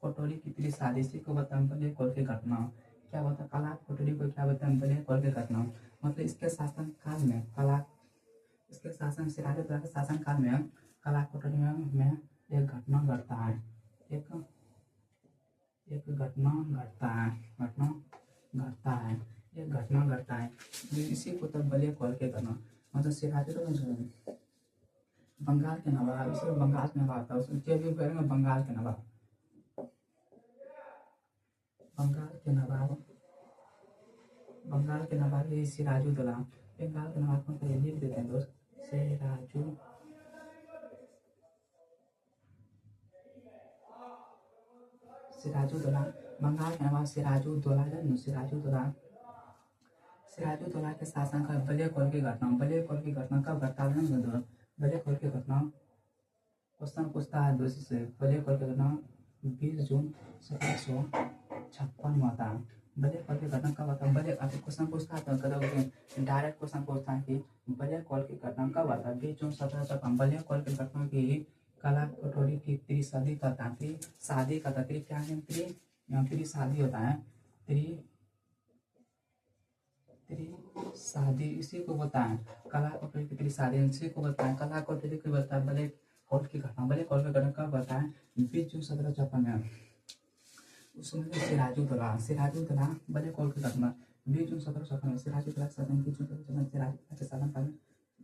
कटोरी की त्रिशादीशी को बताएं बलिया खोल के घटना, क्या बता कला कटोरी को क्या बताएं बलिया खोल के घटना, मतलब इसके शासन काल में इसके शासन, सिराजुद्दौला के शासन काल में कला कटोरी में एक घटना घटता है, एक घटना घटता है, इसी को तब बलिया खोल के करना, मतलब सिराजुद्दौला बंगाल के नवाब, इसमें बंगाल के नवाब था, उसमें जो भी करेंगे बंगाल के नवाब, ये सिराजुद्दौला, बंगाल के नवाब को लिख देते हैं दोस्त, सिराजुद्दौला, बंगाल के नवाब सिराजुद्दौला, सिराजुद्दौला के शासन का बलिया खोल की घटना, कब घटता है? बलिया खोल की घटना क्वेश्चन पूछता है दोस्त से, बलिया खोल की घटना 20 जून 1756 हुआ था। बलिया खोल की घटना कब आता? बलिया आपको क्वेश्चन पूछता है तो डायरेक्ट क्वेश्चन पूछता है कि बलिया खोल की घटना कब आता? 20 जून 1756। बलिया खोल की घटना की कला कटोरी की त्रिशादी का था, शादी का था, क्या है त्रिशादी होता है, शादी, इसी को बताएं कला कटोरी की त्रिशादी, इसी को बताएं कला कटोरी की बताएं बलिया खोल की घटना, बलिया खोल की घटना कब बताएं? 20 जून 1756 में, उस समय सिराजुद्दौला बलिया खोल की घटना 20 जून 1756 में, सिराजुद्दौला शासन 20 जून 1756 में, सिराजुद्दौला के शासन काल में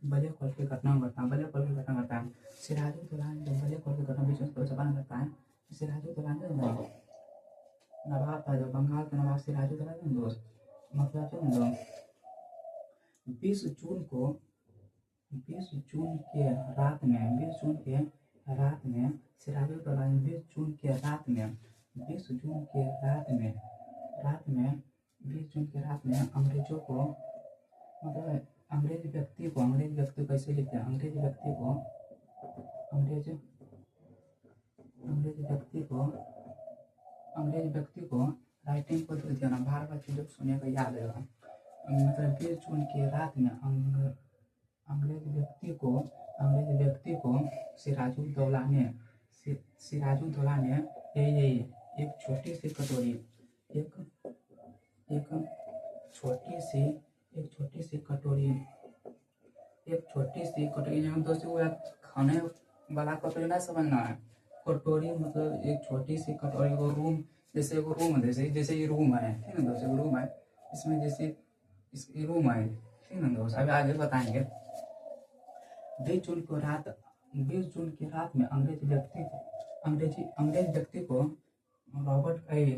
बलिया खोल की घटना घटता है, बलिया खोल की घटना घटता है, सिराजुद्दौला बलिया खोल की घटना 20 जून 1756 में घटता है। सिराजुद्दौला नवाब था, जो बंगाल के नवाब सिराजुद्दौला दोस्त, मतलब जो 20 जून के रात में, सिराजुद्दौला 20 जून के रात में 20 जून के रात में 20 जून की रात में अंग्रेजों को मतलब अंग्रेज व्यक्ति को कैसे लिखते हैं अंग्रेज व्यक्ति को राइटिंग को दे दिया ना बार बार चीज़ों को सुनने का याद रहेगा। मतलब 20 जून की रात में अंग्रेज व्यक्ति को सिराजुद्दौला ने ये एक छोटी सी कटोरी एक छोटी सी कटोरी यहाँ दोस्तों वो खाने वाला कटोरी ना समझना है। कटोरी मतलब एक छोटी सी कटोरी को रूम जैसे ये रूम है ठीक है दोस्तों रूम है इसमें जैसे इस रूम है ठीक है दोस्तों अभी आगे बताएंगे। 20 जून की रात में अंग्रेज व्यक्ति को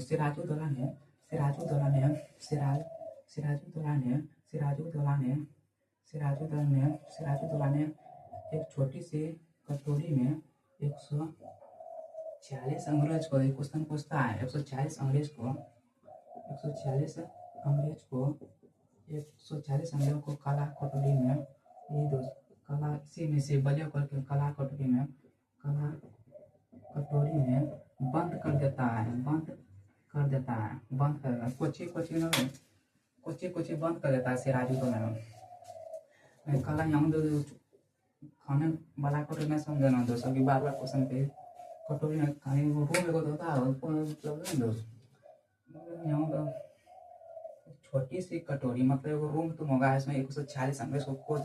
सिराजुद्दौला ने एक छोटी सी कटोरी में 146 अंग्रेज को एक क्वेश्चन पूछता है 146 अंग्रेज को काला कटोरी में ये दो काला इसी में से बलिया करके काला कटोरी में बंद कर देता है कोची बंद कर देता है सिराजुद्दौला में काला यहाँ खाने वाला कटोरी में समझे ना दोस्तों की बार क्वेश्चन पे कटोरी में खाने रूम में होता है दोस्त यहाँ तो छोटी सी कटोरी मतलब रूम तो होगा इसमें 146 अंग्रेज को खोज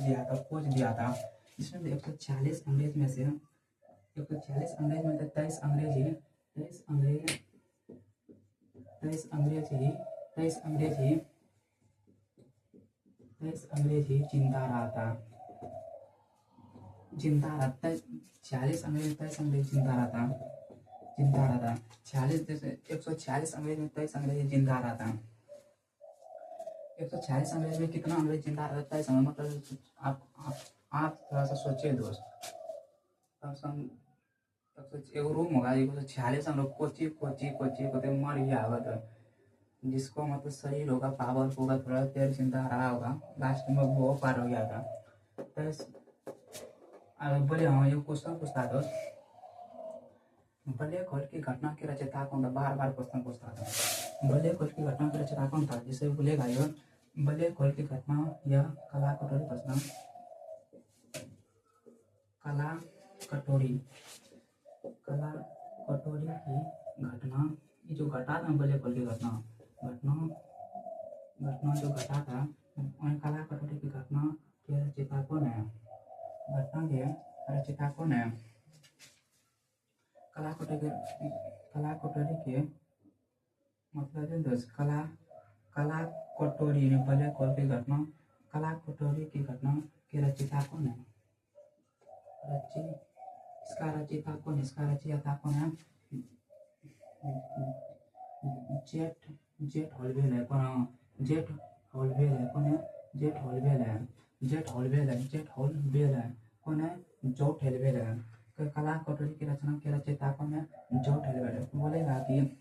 दिया था इसमें 146 अंग्रेज में से 23 अंग्रेज ही जिंदा रहा था 40 अंग्रेज 23 अंग्रेज जिंदा रहा था 146 अंग्रेज में 23 अंग्रेज जिंदा रहा था 146 अंग्रेज में कितना अंग्रेज जिंदा रहता है समय मतलब आप थोड़ा सा सोचिए दोस्त एक रूम होगा 146 हम लोग कोची मर गया होगा तो जिसको मतलब शरीर होगा पावर होगा थोड़ा देर जिंदा रहा होगा लास्ट में वो पार हो गया था तो बोले हाँ ये क्वेश्चन पूछता था ब्लैक होल की घटना के रचयिता कौन था बार क्वेश्चन पूछता था ब्लैक होल की घटना के रचयिता कौन था जिसे बोलेगा ये ब्लैक होल की घटना या काला कटोरी प्रश्न काला कटोरी की घटना ये जो घटा था ब्लैक होल की घटना जो घटा था काला कटोरी की घटना के रचयिता कौन है काला कटोरी के मतलब दोस्त काला कटोरी ने ब्लैक होल की घटना काला कटोरी की घटना के रचयिता कौन है इसका रचयिता कौन है जेट हॉलवेल है कौन जेट हॉलवेल है कौन है जॉर्ज हॉलवेल है काला कटोरी की रचना के रचयिता कौन है जॉर्ज हॉलवेल है बोलेगा कि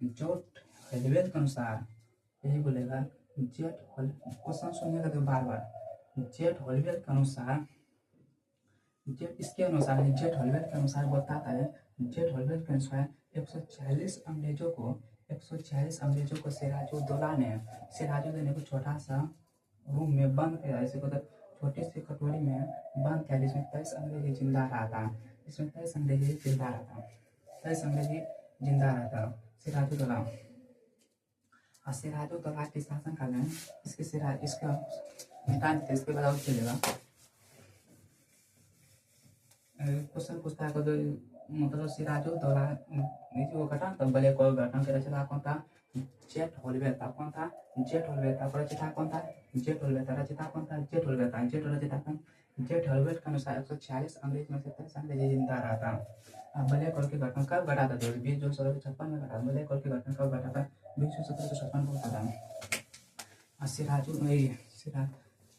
जॉर्ज हॉलवेल के अनुसार यही बोलेगा क्वेश्चन सुनिएगा तो बार जेट हॉलवेल के अनुसार जेट हॉलवेल के अनुसार बताता है जेट हॉलवेल के अनुसार 146 अंग्रेजों को सिराजुद्दौला ने को छोटा सा रूम में बंद किया इसे को छोटी सी कटोरी में बंद किया जिसमें 23 अंग्रेज जिंदा रहा था सिराजुद्दौला के शासन काल में इसका इसके बाद चलेगा क्वेश्चन पूछता है मतलब सिराजुद्दौला जो घटना था ब्लैक होल घटना के रचयिता कौन था जेट हॉलवेल था रचयिता कौन था जेट हॉलवेल के अनुसार 146 अंग्रेज में से 23 अंग्रेज जिंदा रहा था ब्लैक होल की घटना कब घटा था 20 जून 1756 में घटा ब्लैक होल की घटना कब घटा था 20 जून 1756 को घटा था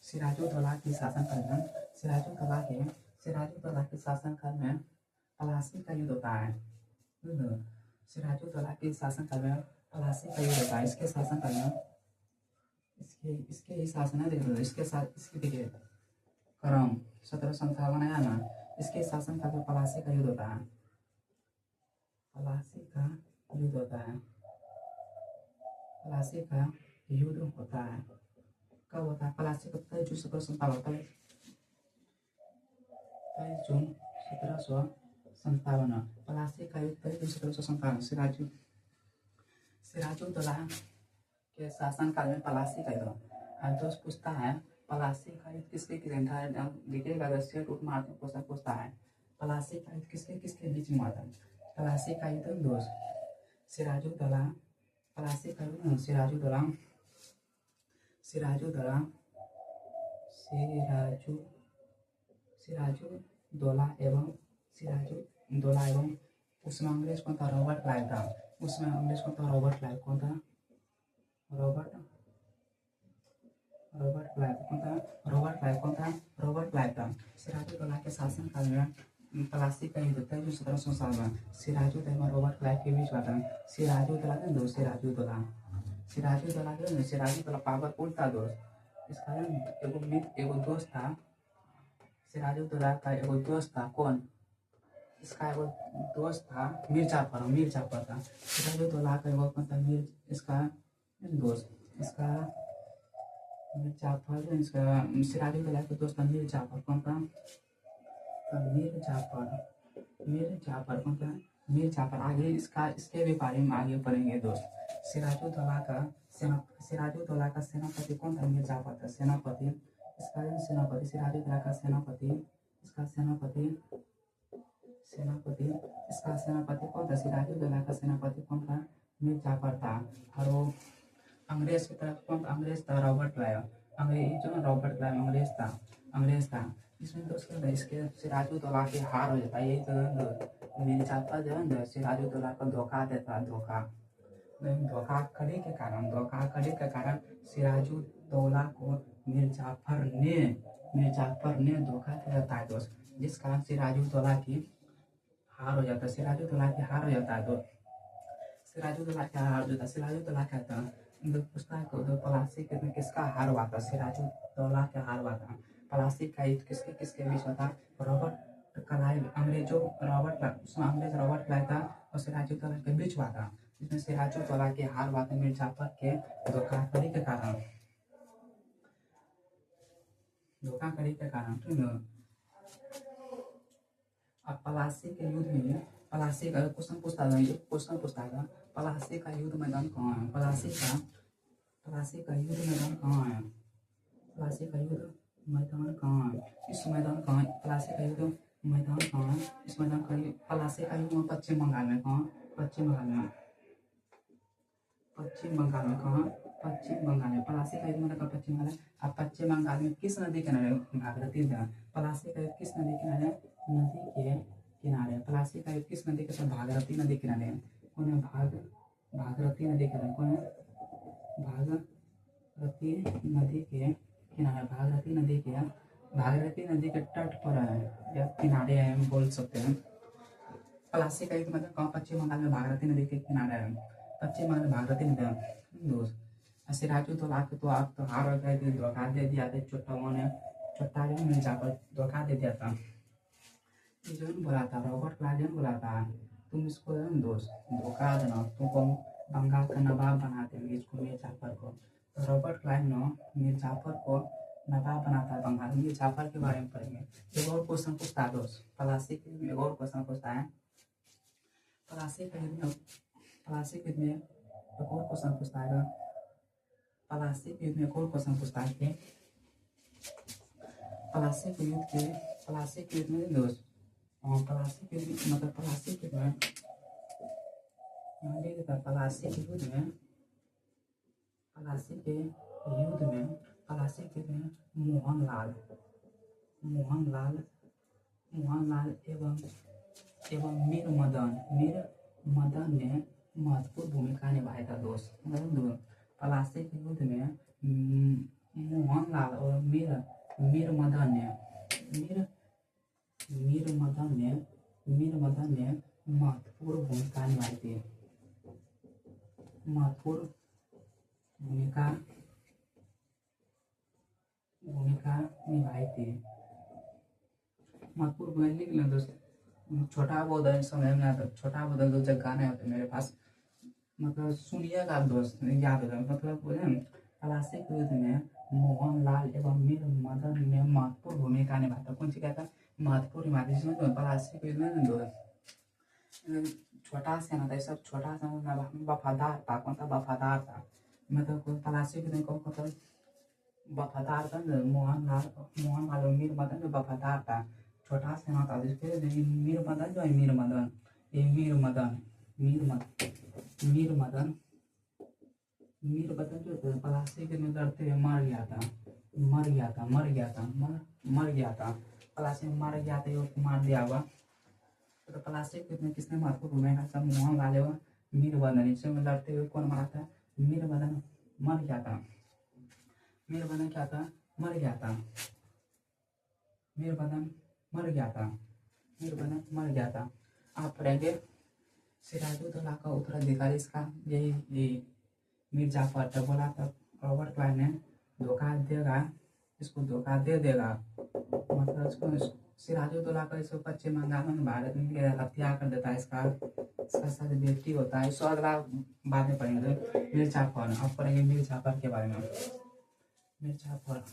सिराजुद्दौला की शासन काल में प्लासी का युद्ध होता है सिराजुद्दौला के शासनकाल में पलासी का युद्ध होता है। इसके शासनकाल में इसके ही शासन है, देखो इसके साथ इसकी देखिए क्रम 1757 आया ना, इसके शासनकाल में पलासी का युद्ध होता है। पलासी का युद्ध होता है। पलासी का युद्ध होता है। कब होता है? पलासी का 23 जून 1757 होता है। 23 जून 1757 पलासी का युद्ध 23 जून 1757 सिराजुद्दौला के शासनकाल में पलासी का युद्ध। दोस्त पूछता है पलासी का युद्ध किसके देखिएगा, अगर सेट उठ मारते क्वेश्चन पूछता है पलासी का युद्ध किसके किसके बीच में हुआ था। पलासी का युद्ध दोस्त सिराजुद्दौला, पलासी का युद्ध सिराजुद्दौला सिराजुद्दौला सिराजुद्दौला एवं उसमें अंग्रेज कौन था? रॉबर्ट क्लाइव था। उसमें अंग्रेज कौन था? Robert Clive. कौन था? Robert Clive. कौन था? Robert Clive. कौन था? रॉबर्ट क्लाइव था। सिराजुद्दौला के शासनकाल में पलासी का युद्ध 23 जून 1757 सिराजुद्दौला एवं रॉबर्ट क्लाइव के बीच हुआ था। सिराजुद्दौला के सिराजुद्दौला पावरफुल था दोस्त। इसका एगो दोस्त था। सिराजुद्दौला का एगो दोस्त था। कौन? इसका एगो दोस्त था मीर जाफर था। सिराजुद्दौला का एगो कौन था? इसका दोस्त इसका मीर जाफर। इसका सिराजुद्दौला का दोस्त था मीर जाफर। कौन था? मीर जाफर। कौन था? मीर जाफर। आगे इसके भी बारे में आगे पढ़ेंगे दोस्त। सिराजुद्दौला का सेनापति कौन था? मीर जाफर था सेनापति। इसका सेनापति सिराजुद्दौला का सेनापति इसका सेनापति कौन था? सिराजुद्दौला का सेनापति कौन था? मीर जाफर था। और वो अंग्रेज की तरफ कौन था? अंग्रेज था रॉबर्ट क्लाइव। रॉबर्ट क्लाइव अंग्रेज था। इसमें दोस्त क्या था? इसके सिराजुद्दौला की हार हो जाता है। यही तो मीर जाफर जो है ना सिराजुद्दौला को धोखा देता। धोखाधड़ी के कारण सिराजुद्दौला को मीर जाफर ने धोखा दे देता है दोस्त, जिस कारण सिराजुद्दौला की हार हो जाता है। सिराजुद्दौला क्या था? पूछता है पलासी में किसका हार हुआ था? सिराजुद्दौला का हार हुआ था। पलासी का युद्ध किसके बीच में था? रॉबर्ट क्लाइव अंग्रेज रॉबर्ट क्लाइव था और सिराजुद्दौला के बीच हुआ था। इसमें सिराजुद्दौला की हार हुआ था मीर जाफर के धोखाधड़ी के कारण। अब पलासी के युद्ध में पलासी का क्वेश्चन पूछता है पलासी का युद्ध मैदान कहाँ है? पलासी का युद्ध मैदान कहाँ है? इस मैदान कहाँ है? पलासी का युद्ध मैदान कहाँ है? इस मैदान का पलासी का युद्ध पश्चिम बंगाल में। कहाँ? पश्चिम बंगाल में। पश्चिम बंगाल में पलासी का युद्ध मैदान पश्चिम बंगाल है। अब पश्चिम बंगाल में किस नदी के किनारे? भागीरथी नदी। पलासी का युद्ध किस नदी के किनारे? पलासी का युद्ध किस नदी के साथ? भागीरथी नदी किनारे। कौन है? भागीरथी नदी किनारे। कौन है? भागीरथी नदी के तट पर है या किनारे है, हम बोल सकते हैं। पलासी का युद्ध मतलब कहाँ? पश्चिम बंगाल में भागीरथी नदी के किनारे है। पश्चिम बंगाल में भागीरथी नदी दोस्त। सिराजुद्दौला को तो आप तो हार हो गए थे, धोखा दे दिया था। छोटा जो मीर जाफर धोखा दे दिया था। जो बोला था रॉबर्ट क्लाइव बोला था तुम इसको दोस्त धोखा देना, तुमको बंगाल का नवाब बना देंगे इसको मीर जाफर को। तो रॉबर्ट क्लाइव ने मीर जाफर को नवाब बनाता है बंगाल। मीर जाफर के बारे में पढ़ेंगे। एक और क्वेश्चन पूछता है दोस्त पलासी के में एक और क्वेश्चन पूछता है। पलासी के में एक और क्वेश्चन पूछता है। पलासी के युद्ध में एक और क्वेश्चन पूछता है कि पलासी के युद्ध में दोस्त पलासी के युद्ध में मतलब पलासी के युद्ध में मोहनलाल एवं मीर मदन ने महत्वपूर्ण भूमिका निभाया था दोस्त। पलासी के युद्ध में मोहनलाल और मीर मदन ने महत्वपूर्ण भूमिका निभाई थी। महत्वपूर्ण भूमिका भूमिका निभाई थी। महत्वपूर्ण भूमिका लिख लें दोस्त। छोटा बदल समय में आता, छोटा बदल दो जब गाने होते मेरे पास, मतलब सुनिएगा आप दोस्त, याद होगा। मतलब क्लासिक युद्ध में मोहनलाल एवं मीर मदन ने महत्वपूर्ण भूमिका निभाता। कौन सी कहता है? महत्वपूर्ण निभाती। जिसमें क्लासिक युद्ध में दोस्त छोटा सेना था, सब छोटा सेना वफादार था। कौन सा वफादार था? मतलब क्लासिक युद्ध में कौन कौन सा वफादार था? मोहनलाल और मीर मदन जो वफादार था। छोटा सेना था जिसके मीर मदन जो है, मीर मदन, ये मीर मदन जो थे प्लासी के में लड़ते हुए मर गया था। प्लासी में मर गया था, ये मार दिया हुआ। तो प्लासी में किसने महत्वपूर्ण भूमिका? सब मोहनलाल एवं मीर मदन, इसमें लड़ते हुए कौन मरा था? मीर मदन मर गया था। मीर मदन क्या था? मर गया था। मीर मदन मर गया था। आप पढ़ेंगे सिराजुद्दौला का उत्तराधिकारी इसका यही मीर जाफर था। बोला था रॉबर्ट क्लाइव ने धोखा देगा, इसको धोखा दे देगा। मतलब इसको सिराजुद्दौला का इसको पश्चिम बंगाल में भारत में हत्या कर देता है। इसका साथ बेटी होता है। इसको अगला बाद में पढ़ेंगे। मीर जाफर, अब पढ़ेंगे मीर जाफर के बारे में। मीर जाफर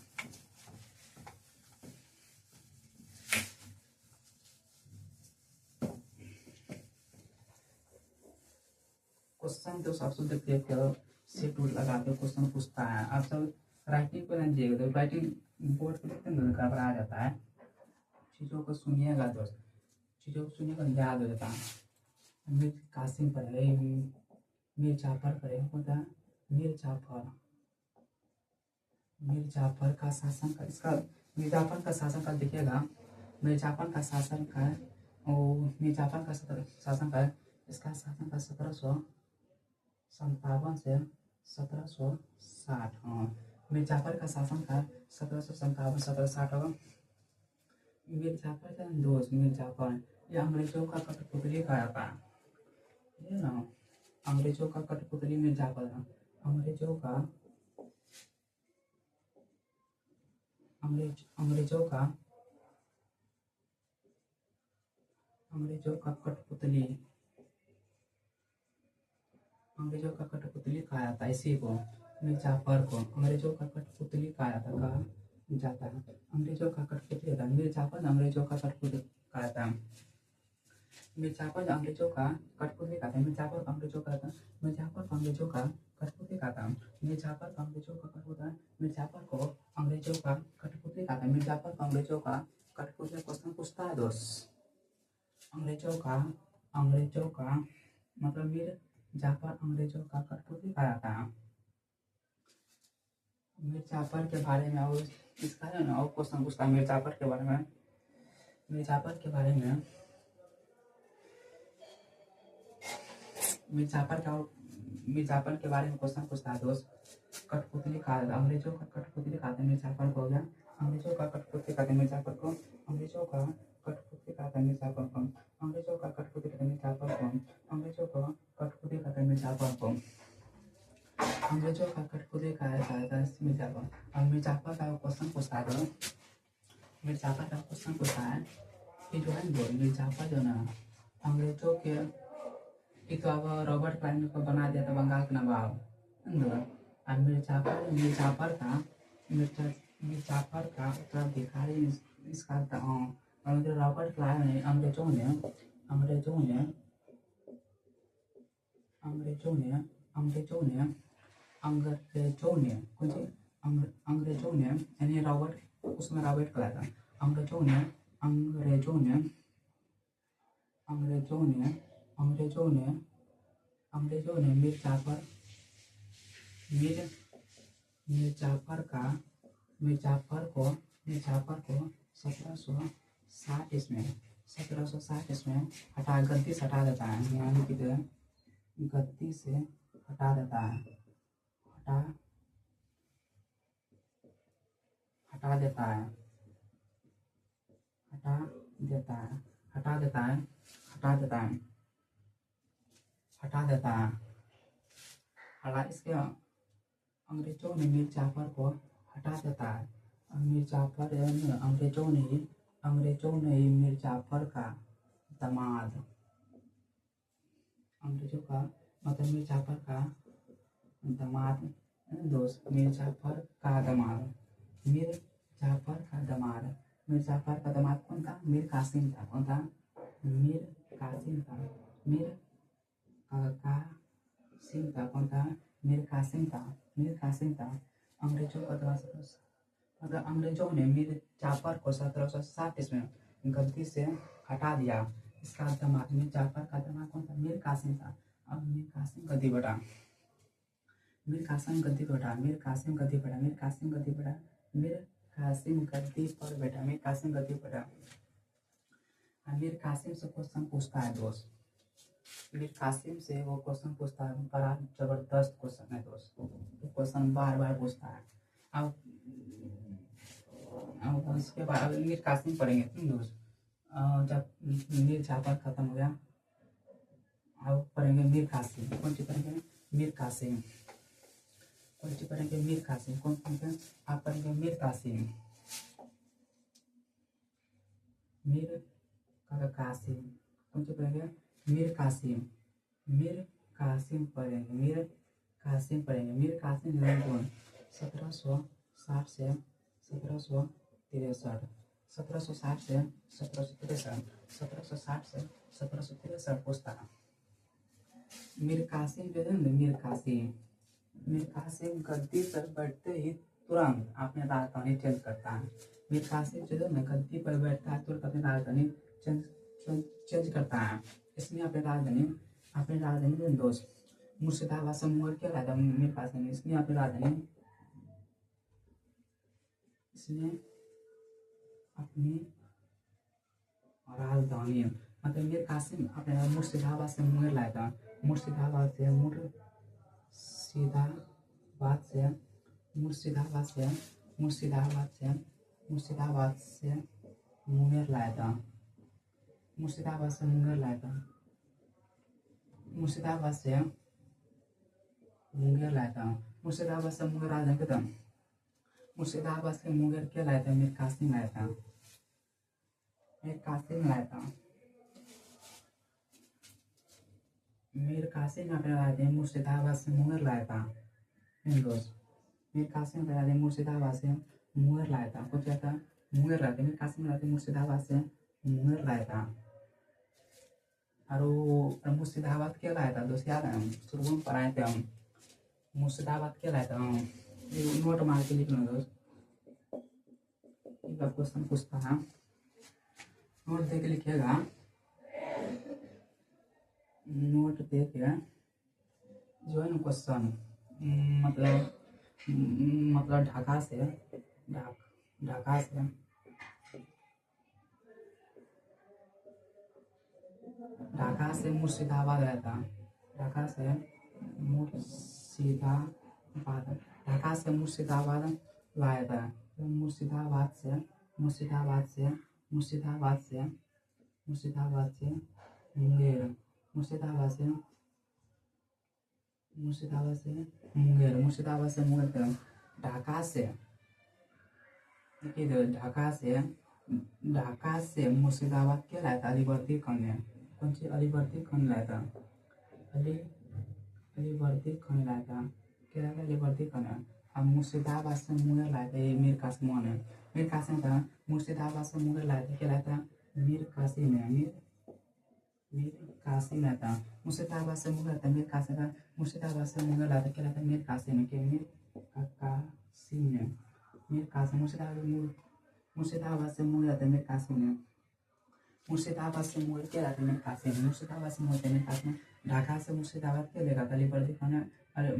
क्वेश्चन तो सब शुद्ध देख के सेट उठ लगा के क्वेश्चन पूछता है। आप सब राइटिंग को लीजिएगा तो राइटिंग बोर्ड पे लिखते हैं तो आ जाता है। चीज़ों को सुनिएगा दोस्त, चीज़ों को सुनिएगा याद हो जाता है। मीर कासिम पढ़ेगा, मीर जाफर पढ़ेगा। कौन था? मीर जाफर का शासन का, इसका मीर जाफर का शासन काल देखिएगा। मीर जाफर का शासन का है, मीर जाफर का शासन का है। इसका शासन का 1757 से 1760। हाँ, मीर जाफर का शासन का 1757 1760। मीर जाफर का दोस्त, मीर जाफर ये अंग्रेजों का कठपुतली खाया था। ये ना अंग्रेजों का कठपुतली मीर जाफर था। अंग्रेजों का कठपुतली खाया था। इसी को मीर जाफर को अंग्रेजों का कठपुतली खाया था, कहा जाता है। अंग्रेजों का कठपुतली था। मीर जाफर अंग्रेजों का कठपुतली खाया था। मीर जाफर अंग्रेजों का कठपुतली खाता है। मीर जाफर अंग्रेजों का अंग्रेजों का कठपुतली खाता है। मीर जाफर अंग्रेजों का कठपुतली, मीर जाफर को अंग्रेजों का कठपुतली खाता है। मीर जाफर अंग्रेजों का कठपुतली क्वेश्चन पूछता है दोस्त। अंग्रेजों का मतलब मीर जाफर अंग्रेजों का कठपुतली खाया था। मीर जाफर के बारे में और इसका है ना और क्वेश्चन पूछता है मीर जाफर के बारे में। मीर जाफर के बारे में मीर जाफर के बारे में क्वेश्चन पूछता है दोस्त। कठपुतली खाया था। अंग्रेजों का कठपुतली खाते मीर जाफर को हो गया। अंग्रेजों का कठपुतली खाते मीर जाफर को। अंग्रेजों का कठपुतली खाता मीर जाफर को। अंग्रेजों का कठपुतली खाते मीर जाफर को। अंग्रेजों का कठपुतली खाते मीर जाफर को। अंग्रेजों का कठपुतली खाया जाता है मीर जाफर। और मीर जाफर का क्वेश्चन पूछता है तो मीर जाफर का क्वेश्चन पूछता है कि जो है मीर जाफर जो ना अंग्रेजों के एक तो अब रॉबर्ट क्लाइव को बना दिया था बंगाल का नवाब। और मीर जाफर का उत्तराधिकारी इसका था। और रॉबर्ट क्लाइव ने अंग्रेजों ने यानी रॉबर्ट, उसमें रॉबर्ट क्लाइव था। अंग्रेजों ने मीर जाफर को 1760 इसमें गद्दी से हटा देता है। यानी कि गद्दी से हटा देता है। हटा देता है। हटा इसके अंग्रेजों ने मीर जाफर को हटा देता है। मीर जाफर अंग्रेजों ने ही मीर जाफर का दामाद अंग्रेजों का मतलब मीर जाफर का दामाद दोस्त मीर जाफर का दामाद मीर जाफर का दामाद मीर जाफर का दामाद कौन था? मीर कासिम था। कौन था? मीर कासिम था। मीर कासिम था। कौन था? मीर कासिम था। मीर कासिम था। अंग्रेजों का दामाद मतलब अंग्रेजों ने मीर जाफर को 1760 ईस्वी में गद्दी से हटा दिया। इसका दामाद मीर जाफर का दामाद कौन था? मीर कासिम था। अब मीर कासिम गद्दी बढ़ा। मीर कासिम गद्दी पर बैठा। मीर कासिम गद्दी पर बैठा। मीर कासिम गद्दी पर बैठा। मीर कासिम गद्दी पर बैठा। मीर कासिम गद्दी पर बैठा। मीर कासिम से क्वेश्चन पूछता है दोस्त। मीर कासिम से वो क्वेश्चन पूछता है, बड़ा जबरदस्त क्वेश्चन है दोस्त। क्वेश्चन बार बार पूछता है। अब उसके बाद मीर कासिम पढ़ेंगे दोस्त। जब मीर जाफर खत्म हो गया, अब पढ़ेंगे मीर कासिम। कौन सी पढ़ेंगे? मीर कासिम। कौन सी पढ़ेंगे? मीर कासिम। कौन पढ़ेंगे? आप पढ़ेंगे मीर कासिम। मीर कासिम। कौन सी पढ़ेंगे? मीर कासिम। मीर कासिम पढ़ेंगे। मीर कासिम पढ़ेंगे। मीर कासिम कौन? 1760 से 1763 1760 से 1763 1760 से 1763 पूछता है। मीर कासिम जो है ना, मीर कासिम गद्दी पर बैठते ही तुरंत अपनी राजधानी चेंज करता है। मीर कासिम जो है ना गद्दी पर बैठता है तुरंत अपनी राजधानी चेंज करता है। इसने अपनी राजधानी दोस्त मुर्शिदाबाद से मुगल क्या लाया था मीर कासिम? इसने अपनी राजधानी मतलब मीर कासिम अपने मुर्शिदाबाद से मुंगेर लाया था। मुर्शिदाबाद से मुंगेर लाया था। मुर्शिदाबाद से मुंगेर लाया था। मुर्शिदाबाद से मुंगेर राजधानी क्या था? मुर्शिदाबाद से मुंगेर क्या लाया था? मीर कासिम लाया था। मीर कासिम अपने राजधानी मुर्शिदाबाद से मुंगेर लाया था। मीर कासिम अपने राजधानी मुर्शिदाबाद से मुंगेर लाया था। कुछ क्या था? मुंगेर लाया था। मीर कासिम राजधानी मुर्शिदाबाद से मुंगेर लाया था। और मुर्शिदाबाद क्या लाया था दोस्त? याद है शुरू में पढ़ाए थे हम। मुर्शिदाबाद क्या लाया था? नोट मार के लिख लो दोस्त। क्वेश्चन पूछता है, नोट दे के लिखिएगा। नोट दे के जो है ना क्वेश्चन मतलब ढाका से मुर्शिदाबाद रहता। ढाका से मुर्शिदाबाद लाया था। मुर्शिदाबाद से मुंगेर। ढाका से मुर्शिदाबाद क्या लाया था? अलीवर्दी खान। कौन सी? अलीवर्दी खान लाया था। अलीवर्दी खान लाया था। क्या लाया था? अलीवर्दी खान। अब मुर्शिदाबाद से मुंगेर लाया था। ये मीर कासिम ने। मीर कासिम था। मुर्शिदाबाद से मुंगेर लाया था। क्या लाया था? मीर कासिम है। मीर कासिम लाया था। मुर्शिदाबाद से मुंगेर था। मीर कासिम था। मुर्शिदाबाद से मुंगेर लाया था। क्या लाया था? मीर कासिम है। मीर कासिम है। मीर कासिम मुर्शिदाबाद से मुंगेर था। मीर कासिम है। मुर्शिदाबाद से मुगल क्या लाते? मीर कासिम। मुर्शिदाबाद से मुगल मीर कासिम। ढाका से मुर्शिदाबाद क्या लेगा? अलीवर्दी खान। अरे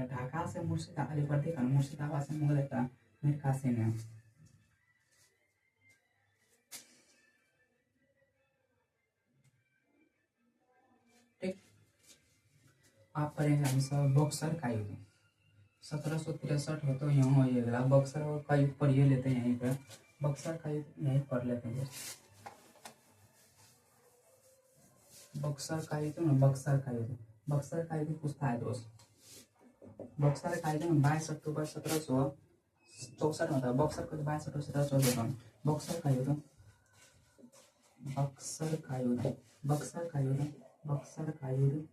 ढाका से अलीवर्दी खान। मुर्शिदाबाद से मुगल लेता मीर कासिम है। ठीक, आप पढ़ेंगे आंसर बक्सर का युद्ध 1763 हो तो यहाँ होइएगा। बक्सर का युद्ध पढ़िए लेते हैं यहीं पे। बक्सर का युद्ध यहीं पढ़ लेते हैं। बक्सर का युद्ध पूछता है दोस्त। बक्सर का आयोजन 22 अक्टूबर 1764 में था। बक्सर को 22 अक्टूबर 1764 में बक्सर का युद्ध, बक्सर का युद्ध, बक्सर का युद्ध, बक्सर का युद्ध,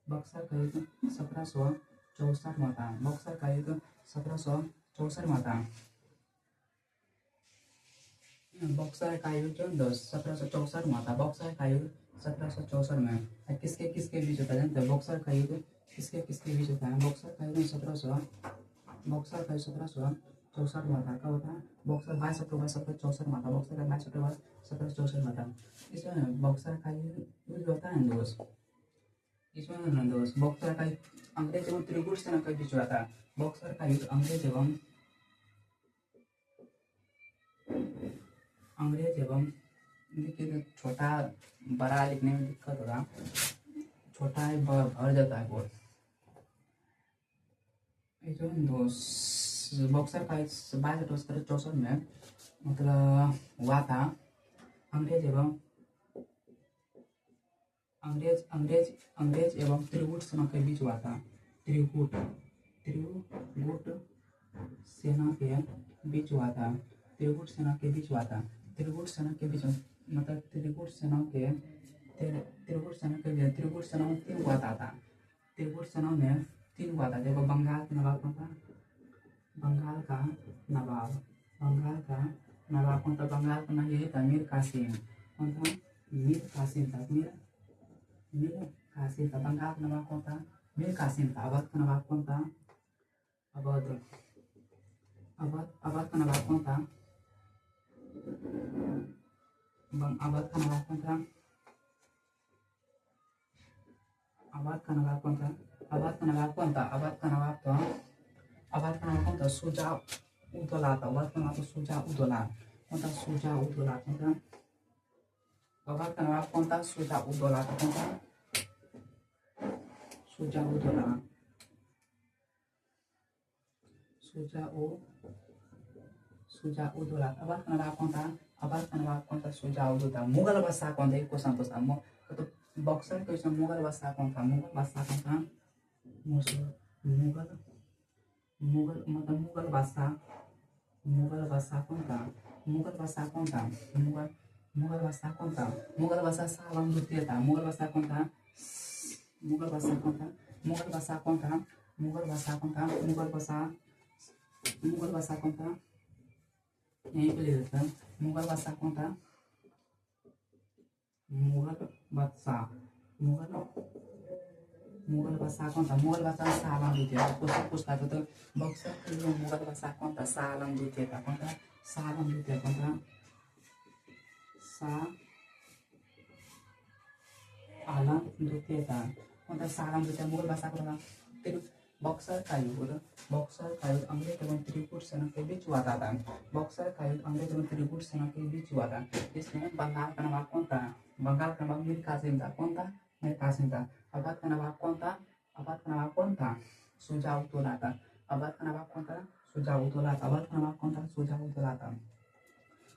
बक्सर का युद्ध 1764 में था। बक्सर का युद्ध 1764 में था। बक्सर का युद्ध 1764 में था। बक्सर का युद्ध 1764 में किसके किसके बीच होता है जानते हैं? बक्सर का युद्ध किसके किसके बीच होता है? बक्सर का युद्ध 1764 में था। कब होता है? बक्सर 22 अक्टूबर 1764 में था। बक्सर का 22 अक्टूबर 1764 में था। इसमें बक्सर का युद्ध होता है दोस्त, इसमें ना दोस्त बक्सर का अंग्रेज एवं त्रिपुर सेना के बीच हुआ था। बक्सर का युद्ध अंग्रेज एवं देखिए छोटा बड़ा लिखने में दिक्कत होगा, छोटा है भर जाता है बहुत। जो बक्सर का 22 अक्टूबर 1764 में मतलब हुआ था। अंग्रेज एवं अंग्रेज अंग्रेज अंग्रेज एवं त्रिगुट सेना के बीच हुआ था। त्रिगुट त्रिगुट सेना के बीच हुआ था। त्रिगुट सेना के बीच हुआ था। त्रिगुट सेना के बीच मतलब त्रिगुट सेना के त्रिगुट सेना के त्रिगुट सेना में 3 हुआ था। त्रिगुट सेना में 3 हुआ था। देखो बंगाल का नवाब कौन था? बंगाल का नवाब, बंगाल का नवाब कौन था? बंगाल का नाम यही था मीर कासिम। कौन था? मीर कासिम था। मीर कासिम था। बंगाल का नवाब कौन था? मीर कासिम था। अवध का नवाब कौन था? अवध अवध का नवाब कौन था? अवध का नवाब कौन था? अवध का नवाब कौन था? अवध का नवाब कौन था? अवध का नवाब तो अवध का नवाब कौन था? शुजा उदौला था। अवध का नवाब तो शुजा उदौला कौन था? शुजा उदौला कौन था? अवध का नवाब कौन था? शुजा उदौला था। कौन था? शुजा उदौला, शुजा उदौला। अवध का नवाब कौन था? अवध का नवाब कौन था? शुजा उदौला। मुगल बादशाह कौन था? एक क्वेश्चन पूछता हूँ तो बक्सर के इसमें मुगल बादशाह कौन था? मुगल बादशाह कौन था? मुगल मुगल मतलब मुगल बादशाह कौन था? मुगल बादशाह कौन था? मुगल बादशाह कौन था? मुगल बादशाह शाह आलम द्वितीय था। मुगल बादशाह कौन था? मुगल बादशाह कौन था? मुगल बादशाह कौन था? मुगल बादशाह कौन था? मुगल बादशाह कौन था? यहीं पे लिख देते हैं। मुगल बादशाह कौन था? मुगल बादशाह मुगल बादशाह कौन था? मुगल बादशाह शाह आलम द्वितीय था। क्वेश्चन पूछता था तो बक्सर के लिए मुगल बादशाह कौन था? शाह आलम द्वितीय था। कौन था? शाह आलम द्वितीय कौन था? शाह आलम द्वितीय था। कौन था? शाह आलम द्वितीय। मुगल बादशाह कौन था? बक्सर का युद्ध अंग्रेज एवं त्रिपुट सेना के बीच हुआ था। बक्सर का युद्ध अंग्रेज एवं त्रिपुट सेना के बीच हुआ था। इसमें बंगाल का नवाब कौन था? बंगाल का नवाब मीर कासिम था। कौन था? मीर कासिम था। अवध का नवाब कौन था? अवध का नवाब कौन था? शुजा उदौला था। अवध का नवाब कौन था? शुजा उदौला था। अवध का नवाब कौन था? शुजा उदौला था।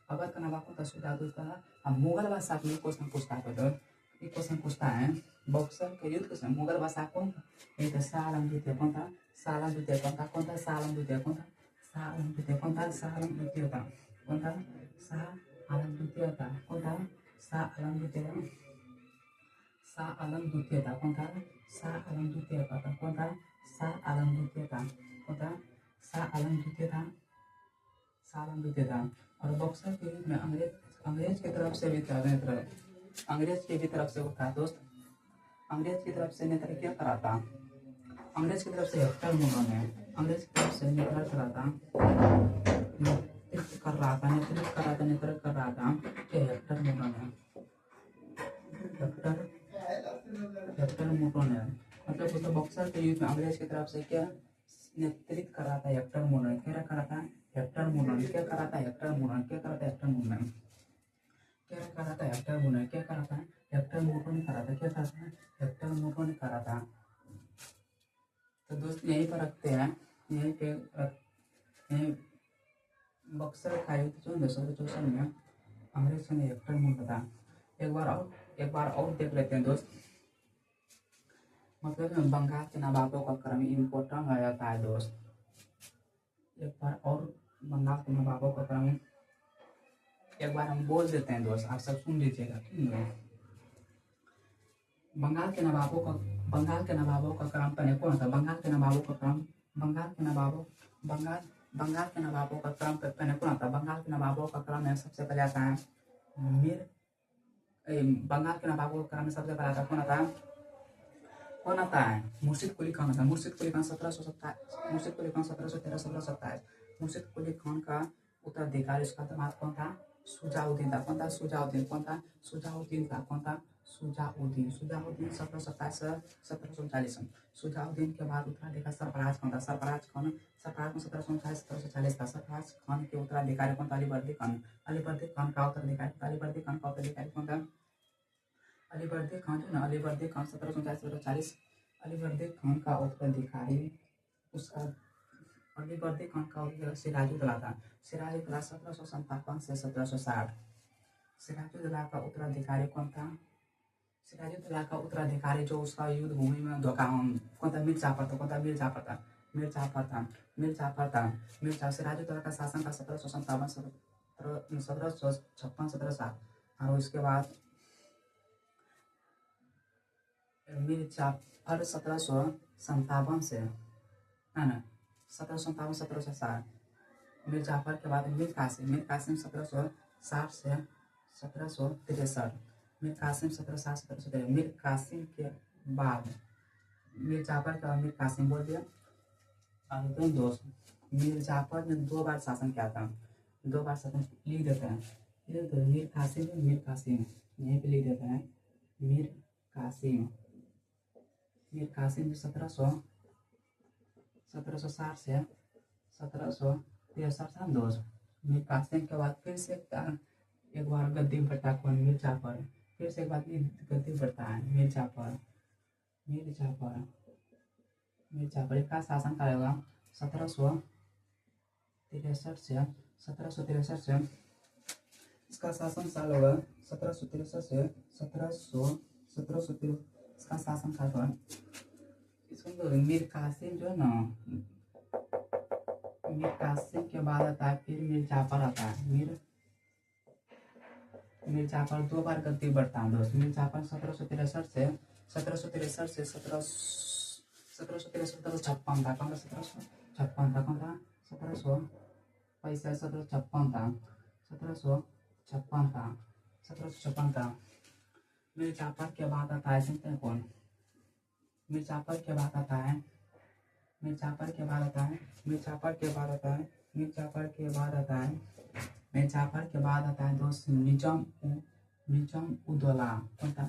अवध का नवाब कौन था? शुजा उदौला था। मुगल बादशाह के लिए क्वेश्चन पूछता है तो एक क्वेश्चन पूछता है बक्सर के युद्ध के समय मुगल बादशाह कौन था? एक था शाह आलम द्वितीय। कौन था? शाह आलम द्वितीय कौन था? कौन था? शाह आलम द्वितीय कौन था? शाह आलम द्वितीय कौन था? शाह आलम द्वितीय था। कौन था? शाह आलम द्वितीय था। कौन था? शाह आलम द्वितीय। शाह आलम द्वितीय था। कौन था? शाह आलम द्वितीय था। कौन था? शाह आलम द्वितीय था। कौन था? शाह आलम द्वितीय था। शाह आलम द्वितीय था। और बक्सर के युद्ध में अंग्रेज की तरफ से भी था। अंग्रेज की भी तरफ से वो था दोस्त। अंग्रेज की तरफ से नेतृत्व क्या करा था? अंग्रेज की तरफ से हेक्टर मुनरो ने अंग्रेज की तरफ से नेतृत्व करा था। नेतृत्व कर रहा था कि हेक्टर मुनरो ने हेक्टर मुनरो ने मतलब उसको बक्सर के युद्ध में अंग्रेज की तरफ से क्या नेतृत्व कर रहा था? हेक्टर मुनरो ने। क्या करा था? हेक्टर मुनरो ने। क्या करा था? हेक्टर मुनरो ने। क्या करा था? हेक्टर मुनरो ने। क्या करा था? हेक्टर मुनरो ने। क्या करा था? हेक्टर मुनरो ने करा था। क्या करा था? हेक्टर मुनरो ने करा था। तो दोस्त यहीं पर रखते हैं। यहीं पे यहीं बक्सर का युद्ध जो 1964 में अंग्रेज ने हेक्टर मुनरो था। एक बार और देख लेते हैं दोस्त। मतलब बंगाल के नवाबों का क्रम इम्पोर्टेंट हो जाता है दोस्त। एक बार और बंगाल के नवाबों का क्रम एक बार हम बोल देते हैं दोस्त, आप सब सुन लीजिएगा, ठीक है। बंगाल के नवाबों का क्रम पहले कौन था? बंगाल के नवाबों का क्रम बंगाल के नवाबों बंगाल बंगाल के नवाबों का क्रम पहले कौन था? बंगाल के नवाबों का क्रम में सबसे पहले आता है मीर बंगाल के नवाबों का क्रम में सबसे पहले आता है कौन आता है? मुर्शिद कुली खान आता है। मुर्शिद कुली खान 1727, मुर्शिद कुली खान 1713 1727। मुर्शिद कुली खान का उत्तराधिकारी उसका दामाद कौन था? सुजाउद्दीन था। कौन था? सुजाउद्दीन। कौन था? सुजाउद्दीन था। कौन था? सुजाउद्दीन। सुजाउद्दीन 1727 1739। सुजाउद्दीन के बाद उत्तराधिकारी सरफराज खान था। सरफराज खान 1739 1740 था। सरफराज खान के उत्तराधिकारी कौन था? अलीवर्दी खान। अलीवर्दी खान का उत्तराधिकारी कौन था? अलीवर्दी खान जो ना, अलीवर्दी खान 1739 1740। अलीवर्दी खान का उत्तराधिकारी उसका अलीवर्दी खान का उत्तराधिकारी सिराजुद्दौला था। सिराजुद्दौला 1757 से 1760। सिराजुद्दौला का उत्तराधिकारी कौन था? सिराजुद्दौला का उत्तराधिकारी जो उसका युद्ध भूमि में धोखा कौन था? मीर जाफर था। कौन था? मीर जाफर था। मीर जाफर था। मीर जाफर था। मीर जाफर सिराजुद्दौला का शासन था 1757 1756 1760। और उसके बाद मीर जाफर 1757 से है ना, 1757 1760। मीर जाफर के बाद मीर कासिम 1760 से 1763। मीर कासिम 1760 1763। मीर कासिम के बाद मीर जाफर के बाद मीर कासिम बोल दिया। और दोस्त मीर जाफर ने 2 बार शासन किया था। 2 बार शासन लिख देते हैं। मीर कासिम यहीं पे लिख देते हैं। मीर कासिम 1760 से 1763 था दोस्त। मीर कासिम के बाद फिर से एक बार गद्दी बढ़ता कौन? मीर जाफर। फिर से एक बार गद्दी बढ़ता है मीर जाफर। इसका शासन काल होगा 1763 से 1763 से इसका शासन काल होगा 1763 से 1763 इसका शासन काल होगा। इसको मीर कासिम जो है ना, मीर कासिम के बाद आता है फिर मीर जाफर आता है। मीर जाफर 2 बार गद्दी बढ़ता है दोस्त। मीर जाफर 1763 से 1756 था। कौन था? 1756 था। कौन था? 1756 था। 1756 था। मीर जाफर के बाद आता है सुनते हैं कौन? मीर जाफर के बाद आता है दोस्त निजाम उद्दौला। कौन था?